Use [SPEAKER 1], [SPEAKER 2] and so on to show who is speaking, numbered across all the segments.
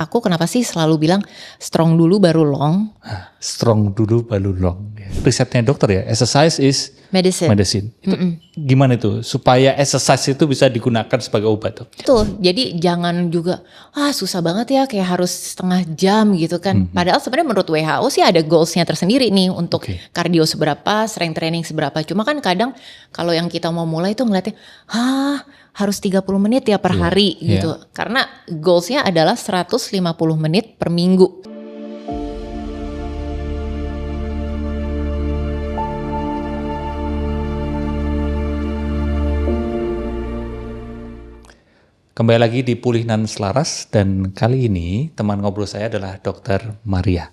[SPEAKER 1] aku kenapa sih selalu bilang strong dulu baru long.
[SPEAKER 2] Strong dulu baru long. Risetnya dokter ya, exercise is medicine. Itu gimana itu supaya exercise itu bisa digunakan sebagai obat tuh?
[SPEAKER 1] Betul, jadi jangan juga susah banget ya kayak harus setengah jam gitu kan. Padahal sebenarnya menurut WHO sih ada goalsnya tersendiri nih untuk cardio seberapa, strength training seberapa. Cuma kan kadang kalau yang kita mau mulai tuh ngeliatnya harus 30 menit ya per hari gitu. Karena goalsnya adalah 150 menit per minggu.
[SPEAKER 2] Kembali lagi di Pulih dan Selaras, dan kali ini teman ngobrol saya adalah Dr. Maria.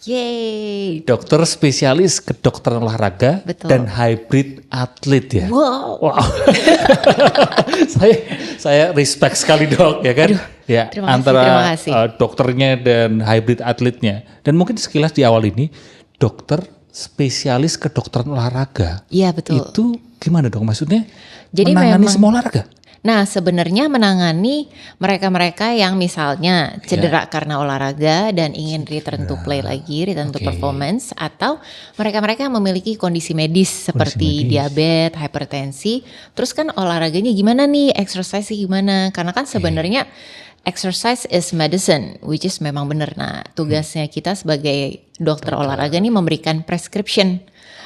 [SPEAKER 1] Yeay.
[SPEAKER 2] Dokter spesialis kedokteran olahraga dan hybrid atlet ya.
[SPEAKER 1] Wow.
[SPEAKER 2] saya respect sekali dok ya kan. Ya antara dokternya dan hybrid atletnya. Dan mungkin sekilas di awal ini dokter spesialis kedokteran olahraga.
[SPEAKER 1] Iya betul.
[SPEAKER 2] Itu gimana dong maksudnya?
[SPEAKER 1] Jadi
[SPEAKER 2] menangani semua olahraga?
[SPEAKER 1] Nah sebenarnya menangani mereka-mereka yang misalnya cedera karena olahraga dan ingin return to play lagi, return to performance, atau mereka-mereka yang memiliki kondisi medis seperti diabetes, hipertensi, terus kan olahraganya gimana nih, exercise gimana, karena kan sebenarnya exercise is medicine, which is memang benar. Nah tugasnya kita sebagai dokter olahraga nih memberikan prescription.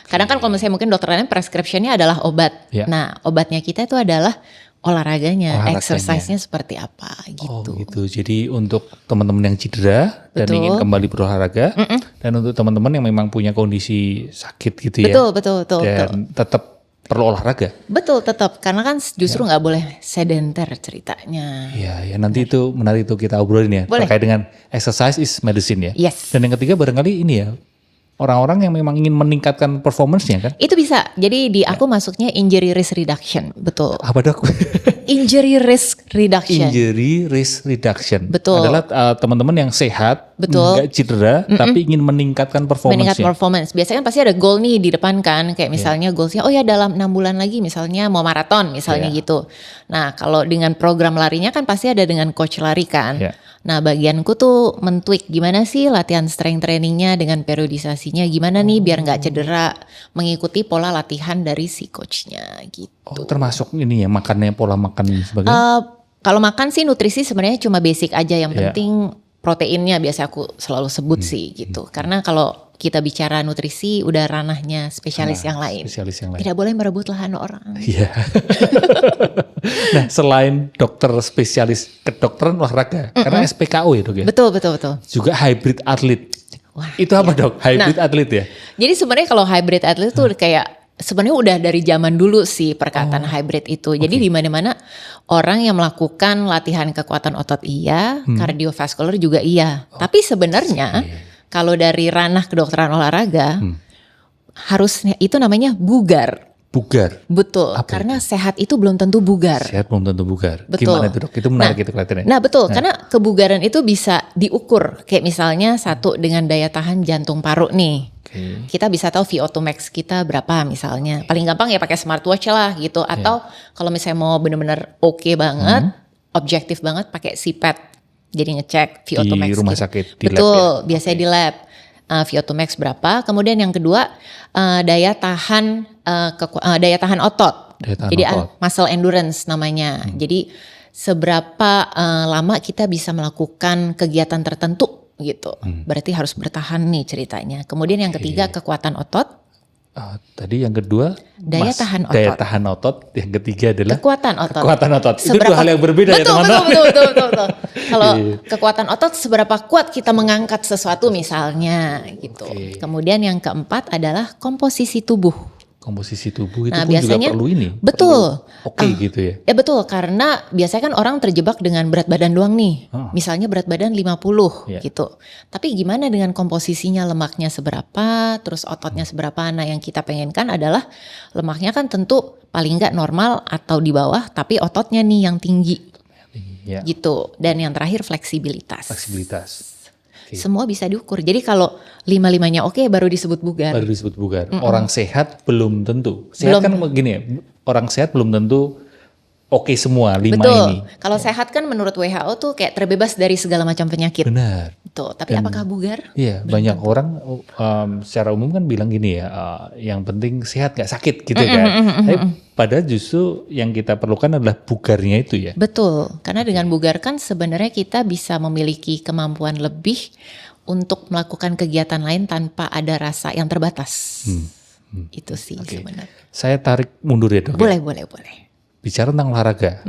[SPEAKER 1] Kadang kan kalau misalnya mungkin dokter lain prescriptionnya adalah obat, nah obatnya kita itu adalah olahraganya, exercise-nya seperti apa gitu.
[SPEAKER 2] Oh gitu, jadi untuk teman-teman yang cedera dan ingin kembali berolahraga, dan untuk teman-teman yang memang punya kondisi sakit gitu ya.
[SPEAKER 1] Betul.
[SPEAKER 2] Dan tetap perlu olahraga.
[SPEAKER 1] Betul, tetap, karena kan justru nggak boleh sedenter ceritanya.
[SPEAKER 2] Iya, nanti itu menarik itu kita obrolin ya, terkait dengan exercise is medicine ya.
[SPEAKER 1] Yes.
[SPEAKER 2] Dan yang ketiga barangkali ini ya, orang-orang yang memang ingin meningkatkan performance-nya kan?
[SPEAKER 1] Itu bisa. Jadi di aku masuknya injury risk reduction. Betul.
[SPEAKER 2] Apa dok?
[SPEAKER 1] Injury risk reduction.
[SPEAKER 2] Injury risk reduction.
[SPEAKER 1] Betul.
[SPEAKER 2] Adalah teman-teman yang sehat, nggak cedera, tapi ingin meningkatkan performance-nya.
[SPEAKER 1] Meningkat performance. Biasanya kan pasti ada goal nih di depan kan. Kayak misalnya goalsnya, dalam 6 bulan lagi misalnya mau maraton misalnya gitu. Nah kalau dengan program larinya kan pasti ada dengan coach lari kan. Nah bagianku tuh men-tweak gimana sih latihan strength trainingnya dengan periodisasinya gimana nih biar nggak cedera, mengikuti pola latihan dari si coachnya gitu.
[SPEAKER 2] Oh termasuk ini ya makannya, pola makan sebagainya?
[SPEAKER 1] Kalau makan sih nutrisi sebenarnya cuma basic aja, yang penting proteinnya biasa aku selalu sebut sih gitu. Karena kalau kita bicara nutrisi udah ranahnya spesialis yang lain. Tidak boleh merebut lahan orang.
[SPEAKER 2] Iya. Nah selain dokter spesialis kedokteran olahraga, karena SPKO ya dok ya?
[SPEAKER 1] Betul.
[SPEAKER 2] Juga hybrid atlet. Wah, itu apa dok? Hybrid atlet ya?
[SPEAKER 1] Jadi sebenarnya kalau hybrid atlet tuh kayak sebenarnya udah dari zaman dulu sih perkataan hybrid itu. Jadi di mana-mana orang yang melakukan latihan kekuatan otot kardiovaskular juga iya. Tapi sebenarnya kalau dari ranah kedokteran olahraga harusnya itu namanya bugar.
[SPEAKER 2] Bugar?
[SPEAKER 1] Betul, karena sehat itu belum tentu bugar.
[SPEAKER 2] Sehat belum tentu bugar.
[SPEAKER 1] Betul.
[SPEAKER 2] Gimana itu dok? Itu menarik itu kelihatannya.
[SPEAKER 1] Nah betul, karena kebugaran itu bisa diukur. Kayak misalnya satu dengan daya tahan jantung paru nih. Kita bisa tahu VO2 max kita berapa misalnya. Paling gampang ya pakai smartwatch lah gitu. Atau kalau misalnya mau benar-benar oke banget, objektif banget pakai CPAP. Jadi ngecek VO2 max
[SPEAKER 2] di rumah sakit, di
[SPEAKER 1] betul,
[SPEAKER 2] lab ya?
[SPEAKER 1] biasanya di lab. VO2 max berapa. Kemudian yang kedua daya tahan otot. Jadi muscle endurance namanya. Jadi seberapa lama kita bisa melakukan kegiatan tertentu gitu. Berarti harus bertahan nih ceritanya. Kemudian yang ketiga kekuatan otot.
[SPEAKER 2] Tadi yang kedua
[SPEAKER 1] daya tahan
[SPEAKER 2] otot, yang ketiga adalah
[SPEAKER 1] kekuatan otot.
[SPEAKER 2] Itu dua hal yang berbeda ya teman-teman.
[SPEAKER 1] Betul. Kalau kekuatan otot seberapa kuat kita mengangkat sesuatu misalnya gitu. Kemudian yang keempat adalah komposisi tubuh.
[SPEAKER 2] Komposisi tubuh itu
[SPEAKER 1] biasanya,
[SPEAKER 2] juga perlu ini.
[SPEAKER 1] Betul.
[SPEAKER 2] Gitu ya.
[SPEAKER 1] Ya betul, karena biasanya kan orang terjebak dengan berat badan doang nih. Misalnya berat badan 50 gitu. Tapi gimana dengan komposisinya, lemaknya seberapa, terus ototnya seberapa. Nah yang kita pengenkan adalah lemaknya kan tentu paling nggak normal atau di bawah, tapi ototnya nih yang tinggi. Gitu. Dan yang terakhir fleksibilitas. Semua bisa diukur. Jadi kalau 5-5-nya oke baru disebut bugar.
[SPEAKER 2] Orang sehat belum tentu. Sehat kan begini ya, orang sehat belum tentu oke semua 5
[SPEAKER 1] Betul.
[SPEAKER 2] ini.
[SPEAKER 1] Kalau sehat kan menurut WHO tuh kayak terbebas dari segala macam penyakit.
[SPEAKER 2] Benar.
[SPEAKER 1] Tuh, tapi apakah bugar?
[SPEAKER 2] Iya, banyak orang secara umum kan bilang gini ya, yang penting sehat gak sakit gitu kan. Tapi padahal justru yang kita perlukan adalah bugarnya itu ya.
[SPEAKER 1] Betul, karena dengan bugar kan sebenarnya kita bisa memiliki kemampuan lebih untuk melakukan kegiatan lain tanpa ada rasa yang terbatas. Itu sih sebenarnya.
[SPEAKER 2] Saya tarik mundur ya dok.
[SPEAKER 1] Boleh.
[SPEAKER 2] Bicara tentang olahraga.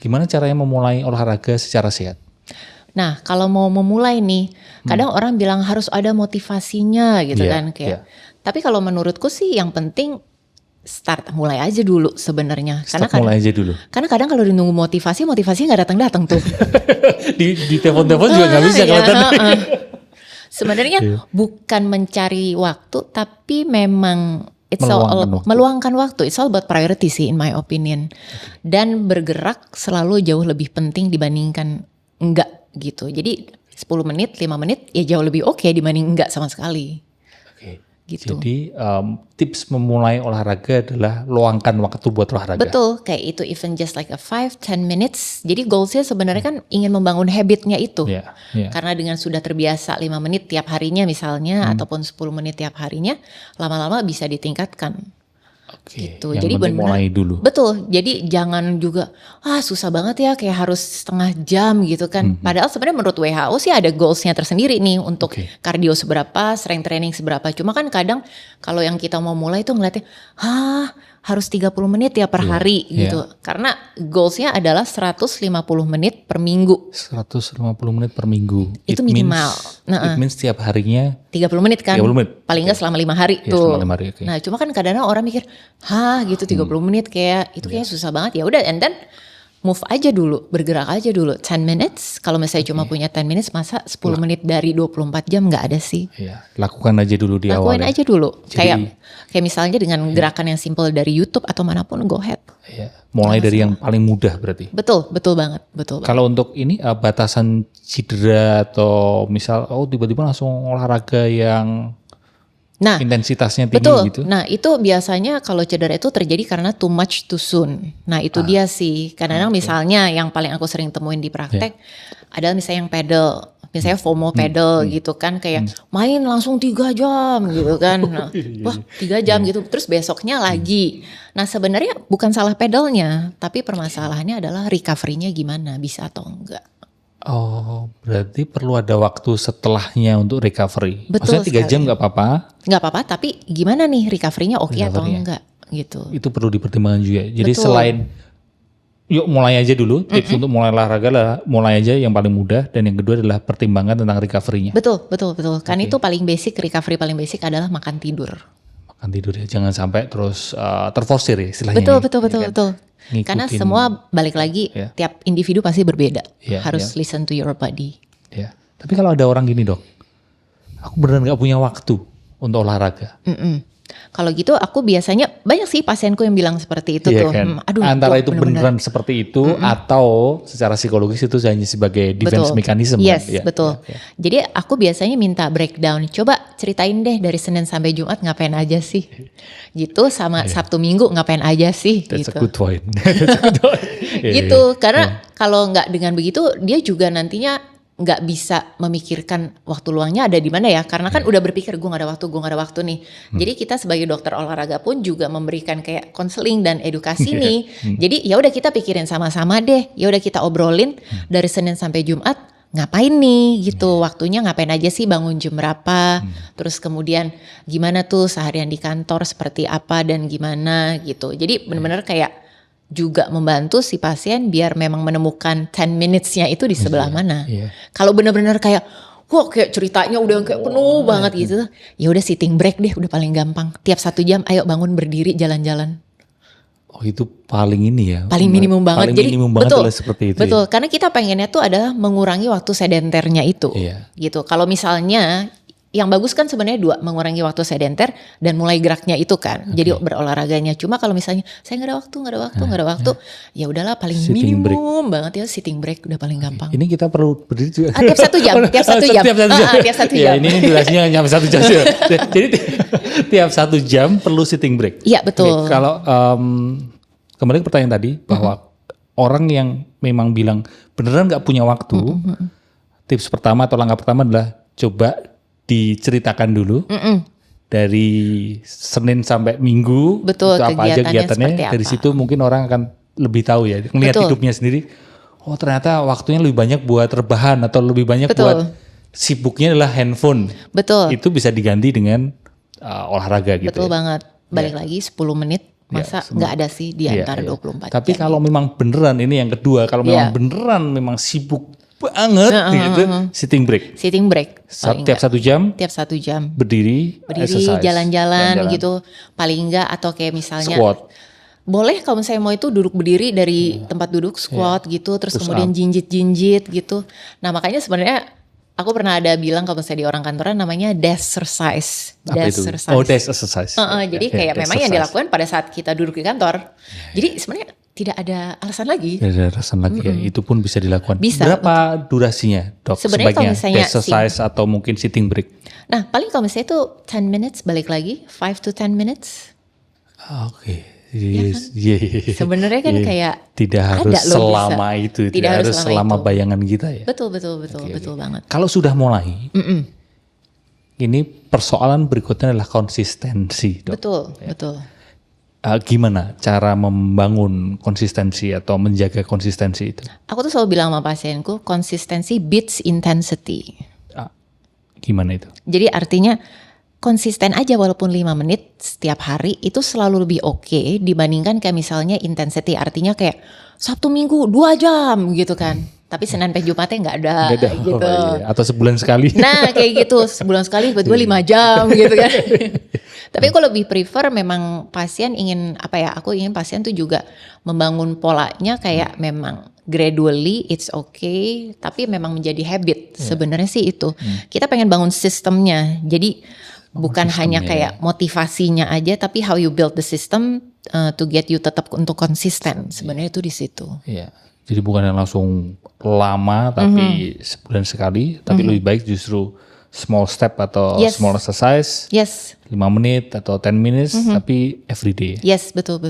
[SPEAKER 2] Gimana caranya memulai olahraga secara sehat?
[SPEAKER 1] Nah, kalau mau memulai nih, kadang orang bilang harus ada motivasinya gitu kan kayak. Tapi kalau menurutku sih yang penting mulai aja dulu sebenarnya.
[SPEAKER 2] Mulai aja dulu.
[SPEAKER 1] Karena kadang kalau nunggu motivasi nggak datang tuh.
[SPEAKER 2] di telepon-telepon juga nggak bisa kelihatan.
[SPEAKER 1] Sebenarnya bukan mencari waktu, tapi memang meluangkan waktu. It's all about priority sih in my opinion. Dan bergerak selalu jauh lebih penting dibandingkan enggak gitu. Jadi 10 menit, 5 menit ya jauh lebih oke dibanding enggak sama sekali. Gitu.
[SPEAKER 2] Jadi tips memulai olahraga adalah luangkan waktu buat olahraga.
[SPEAKER 1] Betul, kayak itu even just like a 5-10 minutes. Jadi goalsnya sebenarnya kan ingin membangun habitnya itu. Karena dengan sudah terbiasa 5 menit tiap harinya misalnya ataupun 10 menit tiap harinya, lama-lama bisa ditingkatkan. Gitu.
[SPEAKER 2] Yang
[SPEAKER 1] jadi benar
[SPEAKER 2] mulai dulu.
[SPEAKER 1] Betul. Jadi jangan juga susah banget ya kayak harus setengah jam gitu kan. Padahal sebenarnya menurut WHO sih ada goalsnya tersendiri nih untuk kardio seberapa, strength training seberapa. Cuma kan kadang kalau yang kita mau mulai tuh ngeliatnya harus 30 menit ya per hari gitu. Karena goalsnya adalah 150 menit per minggu.
[SPEAKER 2] 150 menit per minggu.
[SPEAKER 1] Itu minimal.
[SPEAKER 2] It means tiap harinya
[SPEAKER 1] 30 menit kan.
[SPEAKER 2] 30 menit.
[SPEAKER 1] Paling nggak selama 5 hari tuh.
[SPEAKER 2] Selama 5 hari,
[SPEAKER 1] Nah, cuma kan kadang-kadang orang mikir, gitu 30 menit kayak itu kayak susah banget. Ya udah, and then move aja dulu, bergerak aja dulu. 10 minutes, kalau misalnya cuma punya 10 minutes, masa 10 menit dari 24 jam nggak ada sih.
[SPEAKER 2] Lakukan aja dulu di awal.
[SPEAKER 1] Lakuin aja dulu. Kayak misalnya dengan gerakan yang simple dari YouTube atau manapun, go ahead.
[SPEAKER 2] Mulai dari yang paling mudah berarti.
[SPEAKER 1] Betul banget.
[SPEAKER 2] Kalau untuk ini batasan cedera atau misal tiba-tiba langsung olahraga yang intensitasnya tinggi gitu.
[SPEAKER 1] Nah itu biasanya kalau cedera itu terjadi karena too much too soon. Nah itu dia sih. Kadang-kadang misalnya yang paling aku sering temuin di praktek adalah misalnya yang pedal. Misalnya FOMO pedal gitu kan kayak main langsung 3 jam gitu kan. Nah, wah 3 jam gitu. Terus besoknya lagi. Nah sebenarnya bukan salah pedalnya. Tapi permasalahannya adalah recovery-nya gimana. Bisa atau enggak.
[SPEAKER 2] Oh, berarti perlu ada waktu setelahnya untuk recovery.
[SPEAKER 1] Betul.
[SPEAKER 2] Maksudnya 3 jam gak apa-apa?
[SPEAKER 1] Gak apa-apa, tapi gimana nih recovery-nya oke atau enggak gitu.
[SPEAKER 2] Itu perlu dipertimbangkan juga. Jadi selain, yuk mulai aja dulu, tips untuk mulai olahraga lah, mulai aja yang paling mudah. Dan yang kedua adalah pertimbangan tentang recovery-nya.
[SPEAKER 1] Betul. Kan itu paling basic, recovery paling basic adalah makan tidur.
[SPEAKER 2] Makan tidur ya, jangan sampai terus terforsir ya istilahnya.
[SPEAKER 1] Betul. Karena semua balik lagi tiap individu pasti berbeda. Harus listen to your body.
[SPEAKER 2] Tapi kalau ada orang gini dok, aku beneran gak punya waktu untuk olahraga.
[SPEAKER 1] Kalau gitu aku biasanya banyak sih pasienku yang bilang seperti itu tuh.
[SPEAKER 2] Kan? Antara itu beneran seperti itu atau secara psikologis itu hanya sebagai defense mechanism.
[SPEAKER 1] Yes, betul. Jadi aku biasanya minta breakdown. Coba ceritain deh dari Senin sampai Jumat ngapain aja sih. Gitu sama Sabtu Minggu ngapain aja sih.
[SPEAKER 2] That's
[SPEAKER 1] gitu.
[SPEAKER 2] a good point.
[SPEAKER 1] Gitu, karena kalau nggak dengan begitu dia juga nantinya nggak bisa memikirkan waktu luangnya ada di mana ya, karena kan udah berpikir gue nggak ada waktu nih. Jadi kita sebagai dokter olahraga pun juga memberikan kayak konseling dan edukasi nih. Jadi ya udah kita pikirin sama-sama deh, ya udah kita obrolin dari Senin sampai Jumat ngapain nih gitu, waktunya ngapain aja sih, bangun jam berapa, terus kemudian gimana tuh seharian di kantor seperti apa dan gimana gitu. Jadi benar-benar kayak juga membantu si pasien biar memang menemukan 10 minutes-nya itu di sebelah mana. Kalau benar-benar kayak kayak ceritanya udah kayak penuh banget gitu, ya udah sitting break deh, udah paling gampang. Tiap 1 jam ayo bangun berdiri jalan-jalan.
[SPEAKER 2] Oh itu paling ini ya.
[SPEAKER 1] Paling minimum banget.
[SPEAKER 2] Paling minimum banget
[SPEAKER 1] betul,
[SPEAKER 2] seperti itu.
[SPEAKER 1] Betul, karena kita pengennya tuh adalah mengurangi waktu sedenternya itu. Gitu. Kalau misalnya yang bagus kan sebenarnya 2, mengurangi waktu sedenter dan mulai geraknya itu kan. Jadi berolahraganya. Cuma kalau misalnya saya nggak ada waktu, ya udahlah paling
[SPEAKER 2] sitting
[SPEAKER 1] minimum banget ya sitting break udah paling gampang.
[SPEAKER 2] Ini kita perlu berdiri juga.
[SPEAKER 1] Tiap 1 jam, tiap 1 jam. Tiap 1 jam.
[SPEAKER 2] Ya, ini durasinya nyampe 1 jam. Jadi tiap 1 jam perlu sitting break.
[SPEAKER 1] Iya betul.
[SPEAKER 2] Kalau kembali ke pertanyaan tadi bahwa orang yang memang bilang beneran nggak punya waktu, tips pertama atau langkah pertama adalah coba diceritakan dulu dari Senin sampai Minggu.
[SPEAKER 1] Betul,
[SPEAKER 2] itu apa aja kegiatannya.
[SPEAKER 1] seperti apa.
[SPEAKER 2] Dari situ mungkin orang akan lebih tahu ya, melihat hidupnya sendiri. Oh ternyata waktunya lebih banyak buat rebahan atau lebih banyak buat sibuknya adalah handphone.
[SPEAKER 1] Betul.
[SPEAKER 2] Itu bisa diganti dengan olahraga gitu.
[SPEAKER 1] Betul banget. Balik lagi 10 menit. Masa nggak ada sih di antara 24
[SPEAKER 2] Tapi
[SPEAKER 1] jam.
[SPEAKER 2] kalau memang beneran, ini yang kedua, kalau memang beneran memang sibuk banget gitu, sitting break.
[SPEAKER 1] Sitting break.
[SPEAKER 2] Tiap 1 jam.
[SPEAKER 1] Tiap 1 jam.
[SPEAKER 2] Berdiri,
[SPEAKER 1] jalan-jalan gitu. Paling enggak atau kayak misalnya
[SPEAKER 2] squat.
[SPEAKER 1] Boleh kalau misalnya mau itu duduk berdiri dari tempat duduk squat gitu, terus kemudian jinjit gitu. Nah makanya sebenarnya aku pernah ada bilang kalau misalnya di orang kantoran namanya desk exercise.
[SPEAKER 2] Desk exercise. Oh desk exercise.
[SPEAKER 1] Jadi kayak memang yang dilakukan pada saat kita duduk di kantor. Jadi sebenarnya tidak ada alasan lagi.
[SPEAKER 2] Tidak ada alasan lagi ya, itu pun bisa dilakukan.
[SPEAKER 1] Bisa.
[SPEAKER 2] Berapa durasinya dok
[SPEAKER 1] sebenarnya
[SPEAKER 2] sebaiknya
[SPEAKER 1] misalnya
[SPEAKER 2] desk exercise atau mungkin sitting break?
[SPEAKER 1] Nah paling kalau misalnya itu 10 minutes balik lagi, 5 to 10 minutes.
[SPEAKER 2] Oke.
[SPEAKER 1] Yes, sebenarnya kan kayak
[SPEAKER 2] tidak harus selama itu, tidak harus selama bayangan kita ya.
[SPEAKER 1] Betul banget.
[SPEAKER 2] Kalau sudah mulai, ini persoalan berikutnya adalah konsistensi, dok.
[SPEAKER 1] Betul.
[SPEAKER 2] Gimana cara membangun konsistensi atau menjaga konsistensi itu?
[SPEAKER 1] Aku tuh selalu bilang sama pasienku, konsistensi beats intensity.
[SPEAKER 2] Gimana itu?
[SPEAKER 1] Jadi artinya konsisten aja walaupun 5 menit setiap hari itu selalu lebih oke dibandingkan kayak misalnya intensity, artinya kayak Sabtu Minggu 2 jam gitu kan. Tapi Senin sampai Jumatnya nggak ada gitu.
[SPEAKER 2] Iya. Atau sebulan sekali.
[SPEAKER 1] Nah kayak gitu, sebulan sekali tiba-tiba 5 jam gitu kan. Tapi aku lebih prefer memang pasien ingin aku ingin pasien tuh juga membangun polanya kayak memang gradually it's okay, tapi memang menjadi habit. Sebenarnya sih itu. Kita pengen bangun sistemnya. Jadi bukan hanya kayak motivasinya aja, tapi how you build the system to get you tetap untuk konsisten. Sebenarnya itu di situ.
[SPEAKER 2] Iya. Jadi bukan yang langsung lama tapi sebulan sekali, tapi lebih baik justru small step atau small exercise. 5 menit atau 10 minutes tapi every day.
[SPEAKER 1] Yes, betul.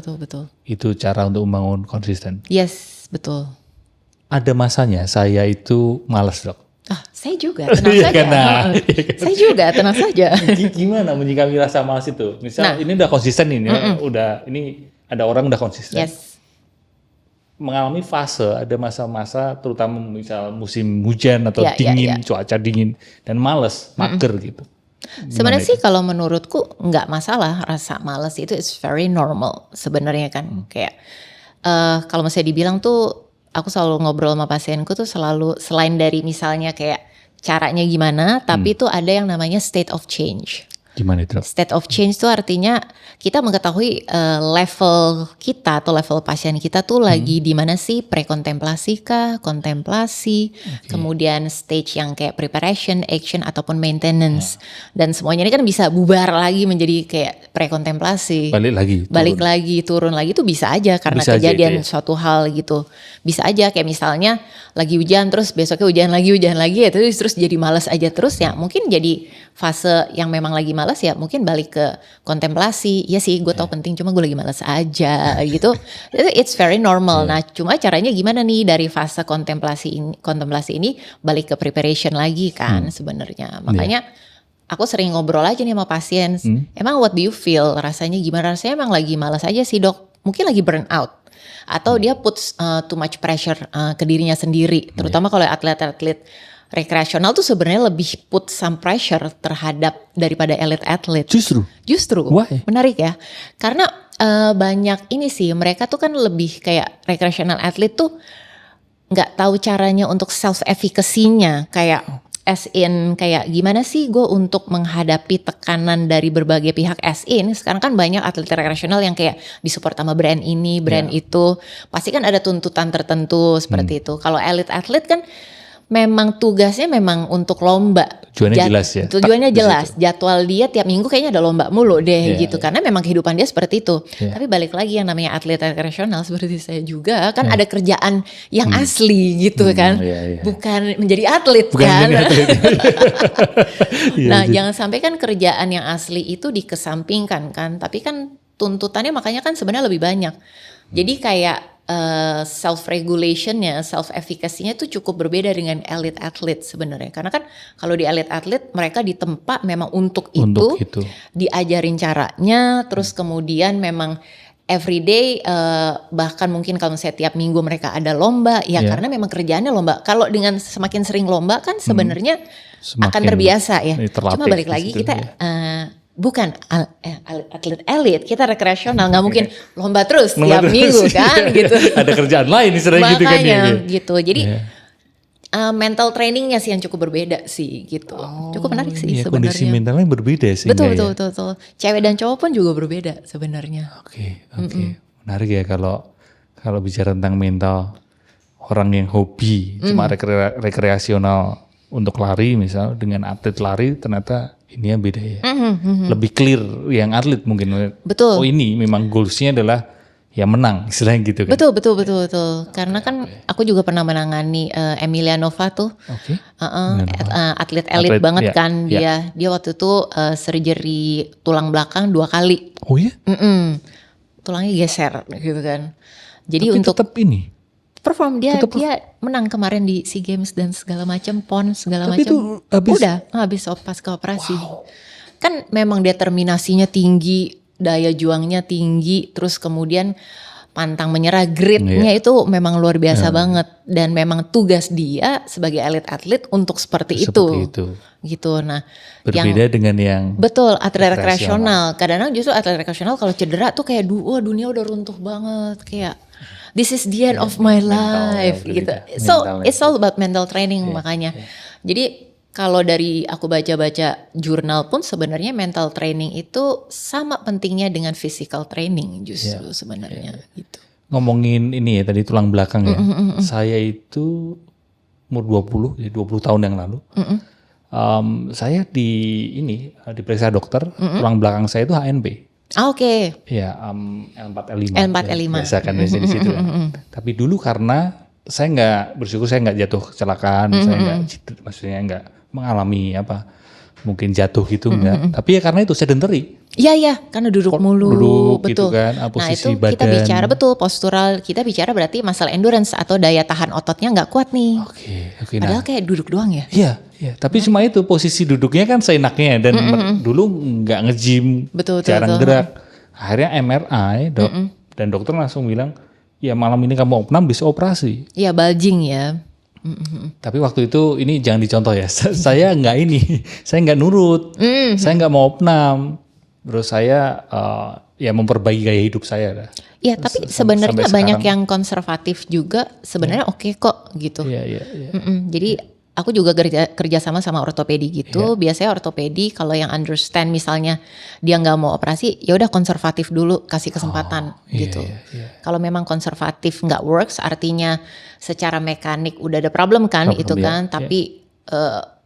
[SPEAKER 2] Itu cara untuk membangun konsisten.
[SPEAKER 1] Yes, betul.
[SPEAKER 2] Ada masanya saya itu malas, dok.
[SPEAKER 1] Saya juga, tenang saja. Saya juga, tenang saja.
[SPEAKER 2] Gimana menyikapi rasa malas itu? Misal ini udah konsisten ini ada orang udah konsisten.
[SPEAKER 1] Yes.
[SPEAKER 2] Mengalami fase, ada masa-masa terutama misal musim hujan atau dingin, cuaca dingin dan malas, mager gitu.
[SPEAKER 1] Sebenarnya sih kalau menurutku nggak masalah, rasa malas itu is very normal sebenarnya kan. Kayak kalau misalnya dibilang tuh, aku selalu ngobrol sama pasienku tuh selalu selain dari misalnya kayak caranya gimana, tapi tuh ada yang namanya state of change.
[SPEAKER 2] Gimana itu?
[SPEAKER 1] State of change itu artinya kita mengetahui level kita atau level pasien kita tuh lagi di mana sih, prekontemplasi kah, kontemplasi, kemudian stage yang kayak preparation, action ataupun maintenance. Dan semuanya ini kan bisa bubar lagi menjadi kayak prekontemplasi. Balik lagi, turun lagi itu bisa aja karena bisa kejadian suatu hal gitu. Bisa aja kayak misalnya lagi hujan terus besoknya hujan lagi ya terus jadi malas aja terus ya, mungkin jadi fase yang memang lagi malas ya mungkin balik ke kontemplasi. Ya sih gue tau penting cuma gue lagi malas aja gitu. It's very normal. Nah cuma caranya gimana nih dari fase kontemplasi ini balik ke preparation lagi kan sebenarnya. Makanya aku sering ngobrol aja nih sama pasien. Emang what do you feel? Rasanya gimana? Rasanya emang lagi malas aja sih dok. Mungkin lagi burn out. Atau dia puts too much pressure ke dirinya sendiri. Terutama kalau atlet-atlet rekreasional tuh sebenarnya lebih put some pressure terhadap daripada elite athlete. Justru.
[SPEAKER 2] Why?
[SPEAKER 1] Menarik ya. Karena banyak ini sih, mereka tuh kan lebih kayak recreational athlete tuh nggak tahu caranya untuk self efficacy-nya, kayak as in kayak gimana sih gue untuk menghadapi tekanan dari berbagai pihak, as in sekarang kan banyak atlet rekreasional yang kayak disupport sama brand ini, brand itu, pasti kan ada tuntutan tertentu seperti itu. Kalau elite athlete kan memang tugasnya memang untuk lomba. Tujuannya jelas. Jadwal dia tiap minggu kayaknya ada lomba mulu deh gitu. Karena memang kehidupan dia seperti itu. Tapi balik lagi yang namanya atlet rekreasional seperti saya juga kan ada kerjaan yang asli gitu kan. Bukan menjadi atlet kan. Nah jangan sampai kan kerjaan yang asli itu dikesampingkan kan. Tapi kan tuntutannya makanya kan sebenarnya lebih banyak. Jadi kayak self regulationnya, self efficacy-nya tuh cukup berbeda dengan elite athlete sebenarnya. Karena kan kalau di elite athlete mereka ditempa memang untuk itu, diajarin caranya, terus kemudian memang everyday, bahkan mungkin kalau misalnya tiap minggu mereka ada lomba, ya karena memang kerjaannya lomba. Kalau dengan semakin sering lomba kan sebenarnya akan terbiasa ya. Cuma balik lagi kita bukan atlet elit, kita rekreasional, nggak mungkin lomba terus tiap minggu kan gitu.
[SPEAKER 2] Ada kerjaan lain istilahnya gitu kan.
[SPEAKER 1] Makanya gitu. Jadi mental trainingnya sih yang cukup berbeda sih gitu. Cukup menarik sih sebenarnya.
[SPEAKER 2] Kondisi mentalnya berbeda sih.
[SPEAKER 1] Betul. Cewek dan cowok pun juga berbeda sebenarnya.
[SPEAKER 2] Oke. Menarik ya kalau bicara tentang mental orang yang hobi cuma rekreasional untuk lari misal dengan atlet lari ternyata ini yang beda ya. Lebih clear yang atlet mungkin.
[SPEAKER 1] Betul.
[SPEAKER 2] Oh ini memang goalsnya adalah ya menang istilahnya gitu kan.
[SPEAKER 1] Betul. Karena kan aku juga pernah menangani Emilianova tuh. Atlet elit banget kan dia. Dia waktu itu surgery tulang belakang 2 kali.
[SPEAKER 2] Oh ya?
[SPEAKER 1] Tulangnya geser gitu kan. Jadi
[SPEAKER 2] tapi
[SPEAKER 1] untuk
[SPEAKER 2] tetap ini
[SPEAKER 1] perform dia menang kemarin di SEA Games dan segala macam PON segala macam.
[SPEAKER 2] Tapi itu
[SPEAKER 1] habis pasca operasi. Kan memang determinasinya tinggi, daya juangnya tinggi, terus kemudian pantang menyerah, gritnya itu memang luar biasa banget, dan memang tugas dia sebagai elit atlet untuk seperti itu. Gitu. Nah,
[SPEAKER 2] berbeda dengan yang
[SPEAKER 1] betul atlet rekreasional. Kadang-kadang justru atlet rekreasional kalau cedera tuh kayak dunia udah runtuh banget, kayak this is the end of my life gitu. So it's all about mental training makanya. Jadi kalau dari aku baca-baca jurnal pun sebenarnya mental training itu sama pentingnya dengan physical training justru sebenarnya gitu.
[SPEAKER 2] Ngomongin ini ya tadi tulang belakang ya. Saya itu umur 20 tahun yang lalu. Saya diperiksa dokter, tulang belakang saya itu HNP.
[SPEAKER 1] Oke.
[SPEAKER 2] Ya, L4
[SPEAKER 1] L4 L5.
[SPEAKER 2] Biasa kan di situ. Tapi dulu karena saya nggak bersyukur saya nggak jatuh kecelakaan, saya nggak mengalami mungkin jatuh gitu enggak. Tapi ya karena itu sedentary.
[SPEAKER 1] Iya, karena duduk mulu,
[SPEAKER 2] Gitu
[SPEAKER 1] betul.
[SPEAKER 2] kan, posisi
[SPEAKER 1] itu
[SPEAKER 2] badan.
[SPEAKER 1] Kita bicara postural, kita bicara berarti masalah endurance atau daya tahan ototnya nggak kuat nih.
[SPEAKER 2] Oke.
[SPEAKER 1] Padahal kayak duduk doang ya.
[SPEAKER 2] Iya. Tapi cuma itu posisi duduknya kan seenaknya dan dulu nggak nge-gym, jarang gerak. Akhirnya MRI dan dokter langsung bilang, ya malam ini kamu opnam bisa operasi.
[SPEAKER 1] Iya, bulging ya.
[SPEAKER 2] Tapi waktu itu ini jangan dicontoh ya. Saya saya nggak nurut, saya nggak mau opnam. Terus saya ya memperbaiki gaya hidup saya.
[SPEAKER 1] Iya, tapi sebenarnya banyak yang konservatif juga sebenarnya oke kok gitu.
[SPEAKER 2] Iya.
[SPEAKER 1] Jadi aku juga kerja sama ortopedi gitu. Biasanya ortopedi kalau yang understand misalnya dia nggak mau operasi, ya udah konservatif dulu, kasih kesempatan gitu. Kalau memang konservatif nggak works, artinya secara mekanik udah ada problem kan, tapi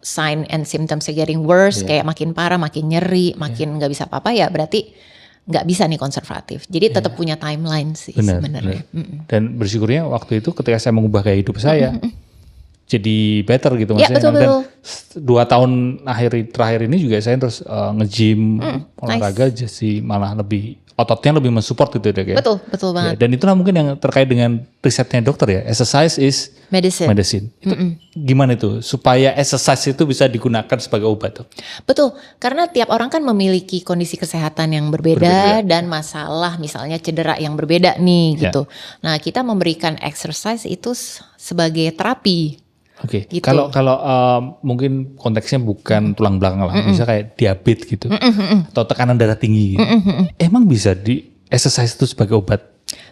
[SPEAKER 1] sign and symptoms getting worse, kayak makin parah, makin nyeri, makin nggak bisa apa-apa, ya berarti nggak bisa nih konservatif. Jadi tetap punya timeline sih sebenarnya.
[SPEAKER 2] Dan bersyukurnya waktu itu ketika saya mengubah gaya hidup saya, jadi better gitu maksudnya.
[SPEAKER 1] Betul.
[SPEAKER 2] Dan 2 tahun terakhir ini juga saya terus nge-gym, olahraga jadi malah ototnya lebih mensupport gitu deh kayak.
[SPEAKER 1] Betul banget.
[SPEAKER 2] Dan itulah mungkin yang terkait dengan risetnya dokter ya, exercise is medicine. Itu gimana itu supaya exercise itu bisa digunakan sebagai obat tuh?
[SPEAKER 1] Betul, karena tiap orang kan memiliki kondisi kesehatan yang berbeda dan masalah misalnya cedera yang berbeda nih gitu. Nah, kita memberikan exercise itu sebagai terapi.
[SPEAKER 2] Oke.
[SPEAKER 1] Gitu.
[SPEAKER 2] Kalau mungkin konteksnya bukan tulang belakang lah, misalnya kayak diabetes gitu, atau tekanan darah tinggi. Gitu. Emang bisa di exercise itu sebagai obat?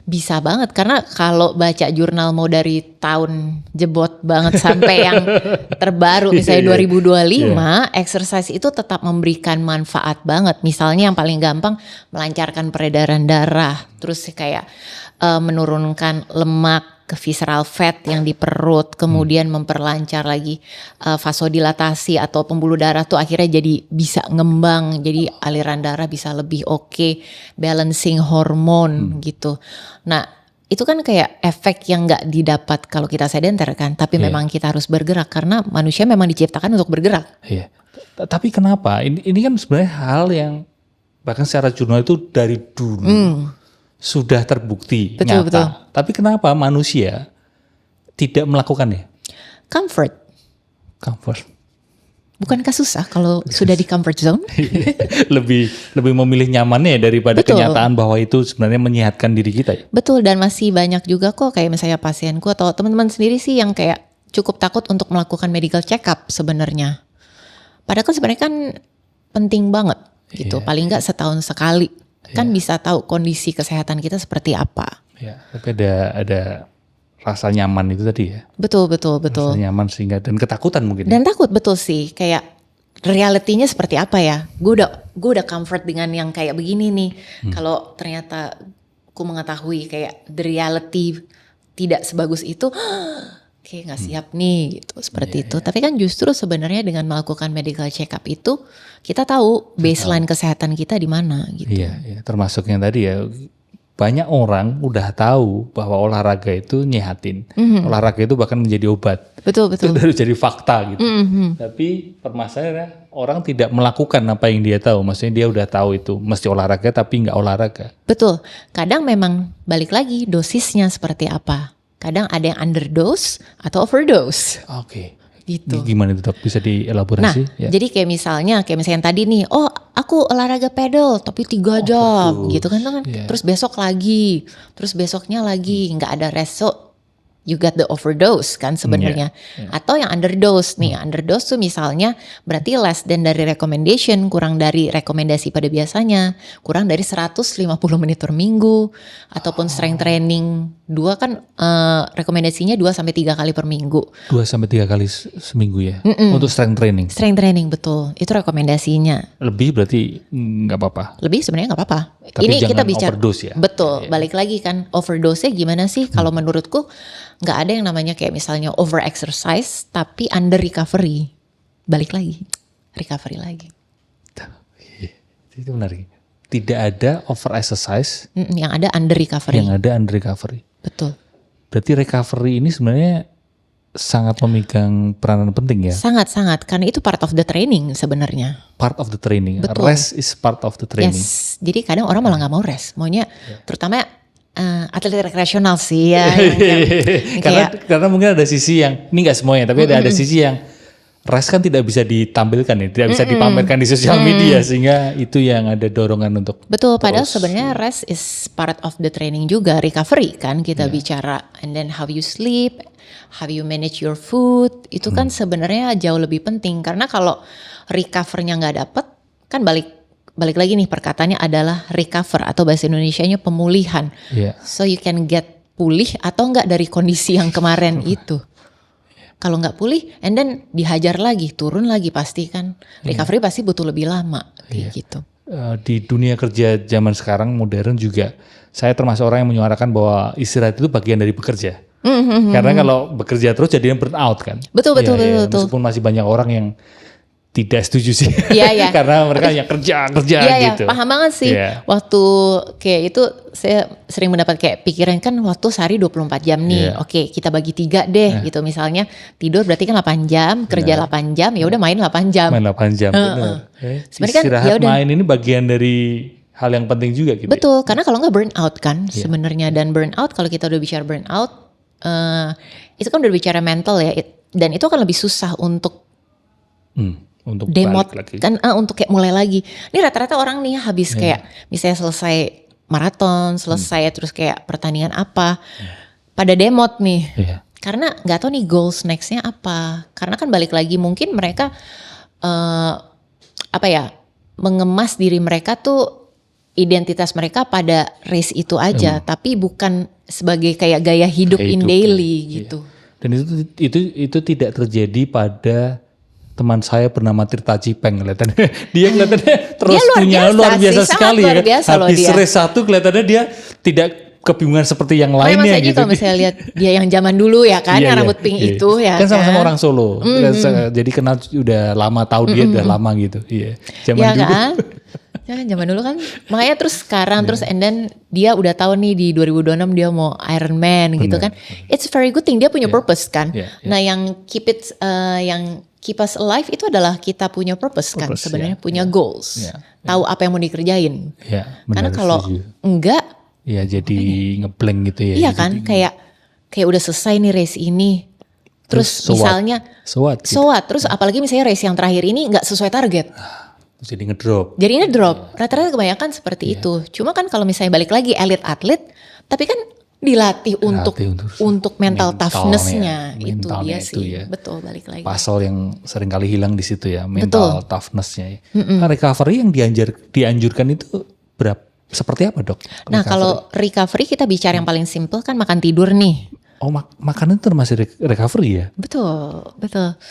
[SPEAKER 1] Bisa banget, karena kalau baca jurnal mau dari tahun jebot banget sampai yang terbaru misalnya 2025, exercise itu tetap memberikan manfaat banget. Misalnya yang paling gampang melancarkan peredaran darah, terus kayak menurunkan lemak ke visceral fat yang di perut, kemudian memperlancar lagi vasodilatasi atau pembuluh darah tuh akhirnya jadi bisa ngembang, jadi aliran darah bisa lebih oke, balancing hormon gitu. Nah itu kan kayak efek yang nggak didapat kalau kita sedenter kan, tapi memang kita harus bergerak karena manusia memang diciptakan untuk bergerak.
[SPEAKER 2] Iya. Tapi kenapa? Ini kan sebenarnya hal yang bahkan secara jurnal itu dari dulu sudah terbukti
[SPEAKER 1] Betul,
[SPEAKER 2] nyata.
[SPEAKER 1] betul.
[SPEAKER 2] Tapi kenapa manusia tidak melakukannya?
[SPEAKER 1] Comfort. Bukankah susah kalau sudah di comfort zone?
[SPEAKER 2] lebih memilih nyamannya daripada kenyataan bahwa itu sebenarnya menyehatkan diri kita ya.
[SPEAKER 1] Betul, dan masih banyak juga kok kayak misalnya pasienku atau teman-teman sendiri sih yang kayak cukup takut untuk melakukan medical check up sebenarnya. Padahal kan sebenarnya kan penting banget gitu. Paling nggak setahun sekali kan bisa tahu kondisi kesehatan kita seperti apa.
[SPEAKER 2] Ya, tapi ada rasa nyaman itu tadi ya.
[SPEAKER 1] Betul.
[SPEAKER 2] Rasa nyaman sehingga dan ketakutan mungkin.
[SPEAKER 1] Dan takut betul sih, kayak realitinya seperti apa ya? Gue udah comfort dengan yang kayak begini nih. Kalau ternyata aku mengetahui kayak the reality tidak sebagus itu, kayak nggak siap nih gitu, seperti itu. Tapi kan justru sebenarnya dengan melakukan medical check up itu kita tahu baseline kesehatan kita di mana gitu.
[SPEAKER 2] Iya, termasuk yang tadi ya. Banyak orang udah tahu bahwa olahraga itu nyehatin. Olahraga itu bahkan menjadi obat.
[SPEAKER 1] Betul.
[SPEAKER 2] Itu udah jadi fakta gitu. Tapi permasalahannya orang tidak melakukan apa yang dia tahu. Maksudnya dia udah tahu itu mesti olahraga tapi nggak olahraga.
[SPEAKER 1] Betul. Kadang memang balik lagi dosisnya seperti apa. Kadang ada yang underdose atau overdose.
[SPEAKER 2] Oke.
[SPEAKER 1] Gitu.
[SPEAKER 2] Gimana itu Dok? Bisa dielaborasi?
[SPEAKER 1] Nah, jadi kayak misalnya yang tadi nih, oh aku olahraga pedal tapi 3 jam gitu kan. Terus besok lagi, terus besoknya lagi, nggak ada rest. So you got the overdose kan sebenarnya. Atau yang underdose nih, underdose tuh misalnya berarti less than dari recommendation, kurang dari rekomendasi pada biasanya, kurang dari 150 menit per minggu, ataupun strength training 2 kan rekomendasinya 2-3 kali per minggu.
[SPEAKER 2] 2-3 kali seminggu ya untuk strength training.
[SPEAKER 1] Strength training betul, itu rekomendasinya.
[SPEAKER 2] Lebih berarti nggak apa-apa.
[SPEAKER 1] Lebih sebenarnya nggak apa-apa.
[SPEAKER 2] Tapi
[SPEAKER 1] Ini
[SPEAKER 2] jangan
[SPEAKER 1] kita bicara
[SPEAKER 2] overdose ya.
[SPEAKER 1] Betul, balik lagi kan overdose-nya gimana sih? Kalau menurutku nggak ada yang namanya kayak misalnya over exercise tapi under recovery. Balik lagi, recovery lagi.
[SPEAKER 2] Itu menarik. Tidak ada over exercise.
[SPEAKER 1] Yang ada under recovery.
[SPEAKER 2] Yang ada under recovery.
[SPEAKER 1] Betul.
[SPEAKER 2] Berarti recovery ini sebenarnya sangat memegang peranan penting ya.
[SPEAKER 1] Sangat-sangat, karena itu part of the training sebenarnya.
[SPEAKER 2] Part of the training.
[SPEAKER 1] Betul.
[SPEAKER 2] Rest is part of the training.
[SPEAKER 1] Yes, jadi kadang orang malah nggak mau rest, maunya terutama atlet rekreasional sih ya.
[SPEAKER 2] Karena mungkin ada sisi yang, ini gak semuanya, tapi ada sisi yang rest kan tidak bisa ditampilkan ya, tidak bisa dipamerkan di sosial media, sehingga itu yang ada dorongan untuk.
[SPEAKER 1] Betul, padahal sebenarnya rest is part of the training juga, recovery kan kita bicara, and then how you sleep, how you manage your food, itu kan sebenarnya jauh lebih penting, karena kalau recover-nya nggak dapet, kan balik lagi nih perkataannya adalah recover atau bahasa Indonesianya pemulihan. So you can get pulih atau enggak dari kondisi yang kemarin itu. Kalau nggak pulih, and then dihajar lagi, turun lagi pasti kan. Recovery pasti butuh lebih lama, kayak gitu.
[SPEAKER 2] Di dunia kerja zaman sekarang modern juga, saya termasuk orang yang menyuarakan bahwa istirahat itu bagian dari bekerja. Karena kalau bekerja terus jadinya burn out kan.
[SPEAKER 1] Betul.
[SPEAKER 2] Meskipun masih banyak orang yang tidak setuju sih.
[SPEAKER 1] Iya.
[SPEAKER 2] Karena mereka yang kerja gitu.
[SPEAKER 1] Iya, paham banget sih. Waktu kayak itu saya sering mendapat kayak pikiran kan waktu sehari 24 jam nih. Oke, kita bagi 3 deh gitu. Misalnya tidur berarti kan 8 jam, kerja 8 jam, ya udah main 8 jam.
[SPEAKER 2] Main 8 jam, benar.
[SPEAKER 1] Sebenarnya
[SPEAKER 2] istirahat main ini bagian dari hal yang penting juga gitu.
[SPEAKER 1] Betul, karena kalau nggak burn out kan sebenarnya, dan burn out kalau kita udah bicara burn out itu kan udah bicara mental ya, dan itu akan lebih susah untuk demot kan, untuk kayak mulai lagi. Ini rata-rata orang nih habis kayak misalnya selesai maraton, selesai terus kayak pertandingan apa, pada demot nih. Karena nggak tahu nih goals nextnya apa. Karena kan balik lagi mungkin mereka mengemas diri mereka tuh, identitas mereka pada race itu aja, tapi bukan sebagai kayak gaya hidup in daily gitu.
[SPEAKER 2] Dan itu tidak terjadi pada teman saya bernama Tirta Cipeng, kelihatannya dia kelihatannya terus punya luar biasa sekali ya. Habis race 1 kelihatannya dia tidak kebingungan seperti yang lainnya gitu.
[SPEAKER 1] Kalau misalnya lihat dia yang zaman dulu ya kan, yang rambut pink itu ya
[SPEAKER 2] kan. Sama-sama orang Solo. Jadi kenal udah lama, tahu dia udah lama gitu. Zaman dulu.
[SPEAKER 1] Kan? Ya, zaman dulu kan. Makanya terus sekarang terus and then dia udah tahu nih di 2026 dia mau Iron Man gitu kan. It's very good thing, dia punya purpose kan. Nah, yang keep us alive itu adalah kita punya purpose kan sebenarnya, punya goals. Tahu apa yang mau dikerjain. Karena kalau enggak
[SPEAKER 2] Iya, jadi ngeblank gitu ya.
[SPEAKER 1] Iya kan, kayak udah selesai nih race ini. Terus misalnya
[SPEAKER 2] so what?
[SPEAKER 1] Terus apalagi misalnya race yang terakhir ini nggak sesuai target.
[SPEAKER 2] Terus jadi ngedrop.
[SPEAKER 1] Rata-rata kebanyakan seperti itu. Cuma kan kalau misalnya balik lagi elite atlet, tapi kan dilatih untuk mental toughness-nya. Itu dia sih. Ya. Betul, balik lagi.
[SPEAKER 2] Pasal yang sering kali hilang di situ ya, mental toughness-nya. Nah, recovery yang dianjurkan itu seperti apa, Dok?
[SPEAKER 1] Nah, kalau recovery kita bicara yang paling simple kan makan tidur nih.
[SPEAKER 2] Oh, makanan itu termasuk recovery ya?
[SPEAKER 1] Betul.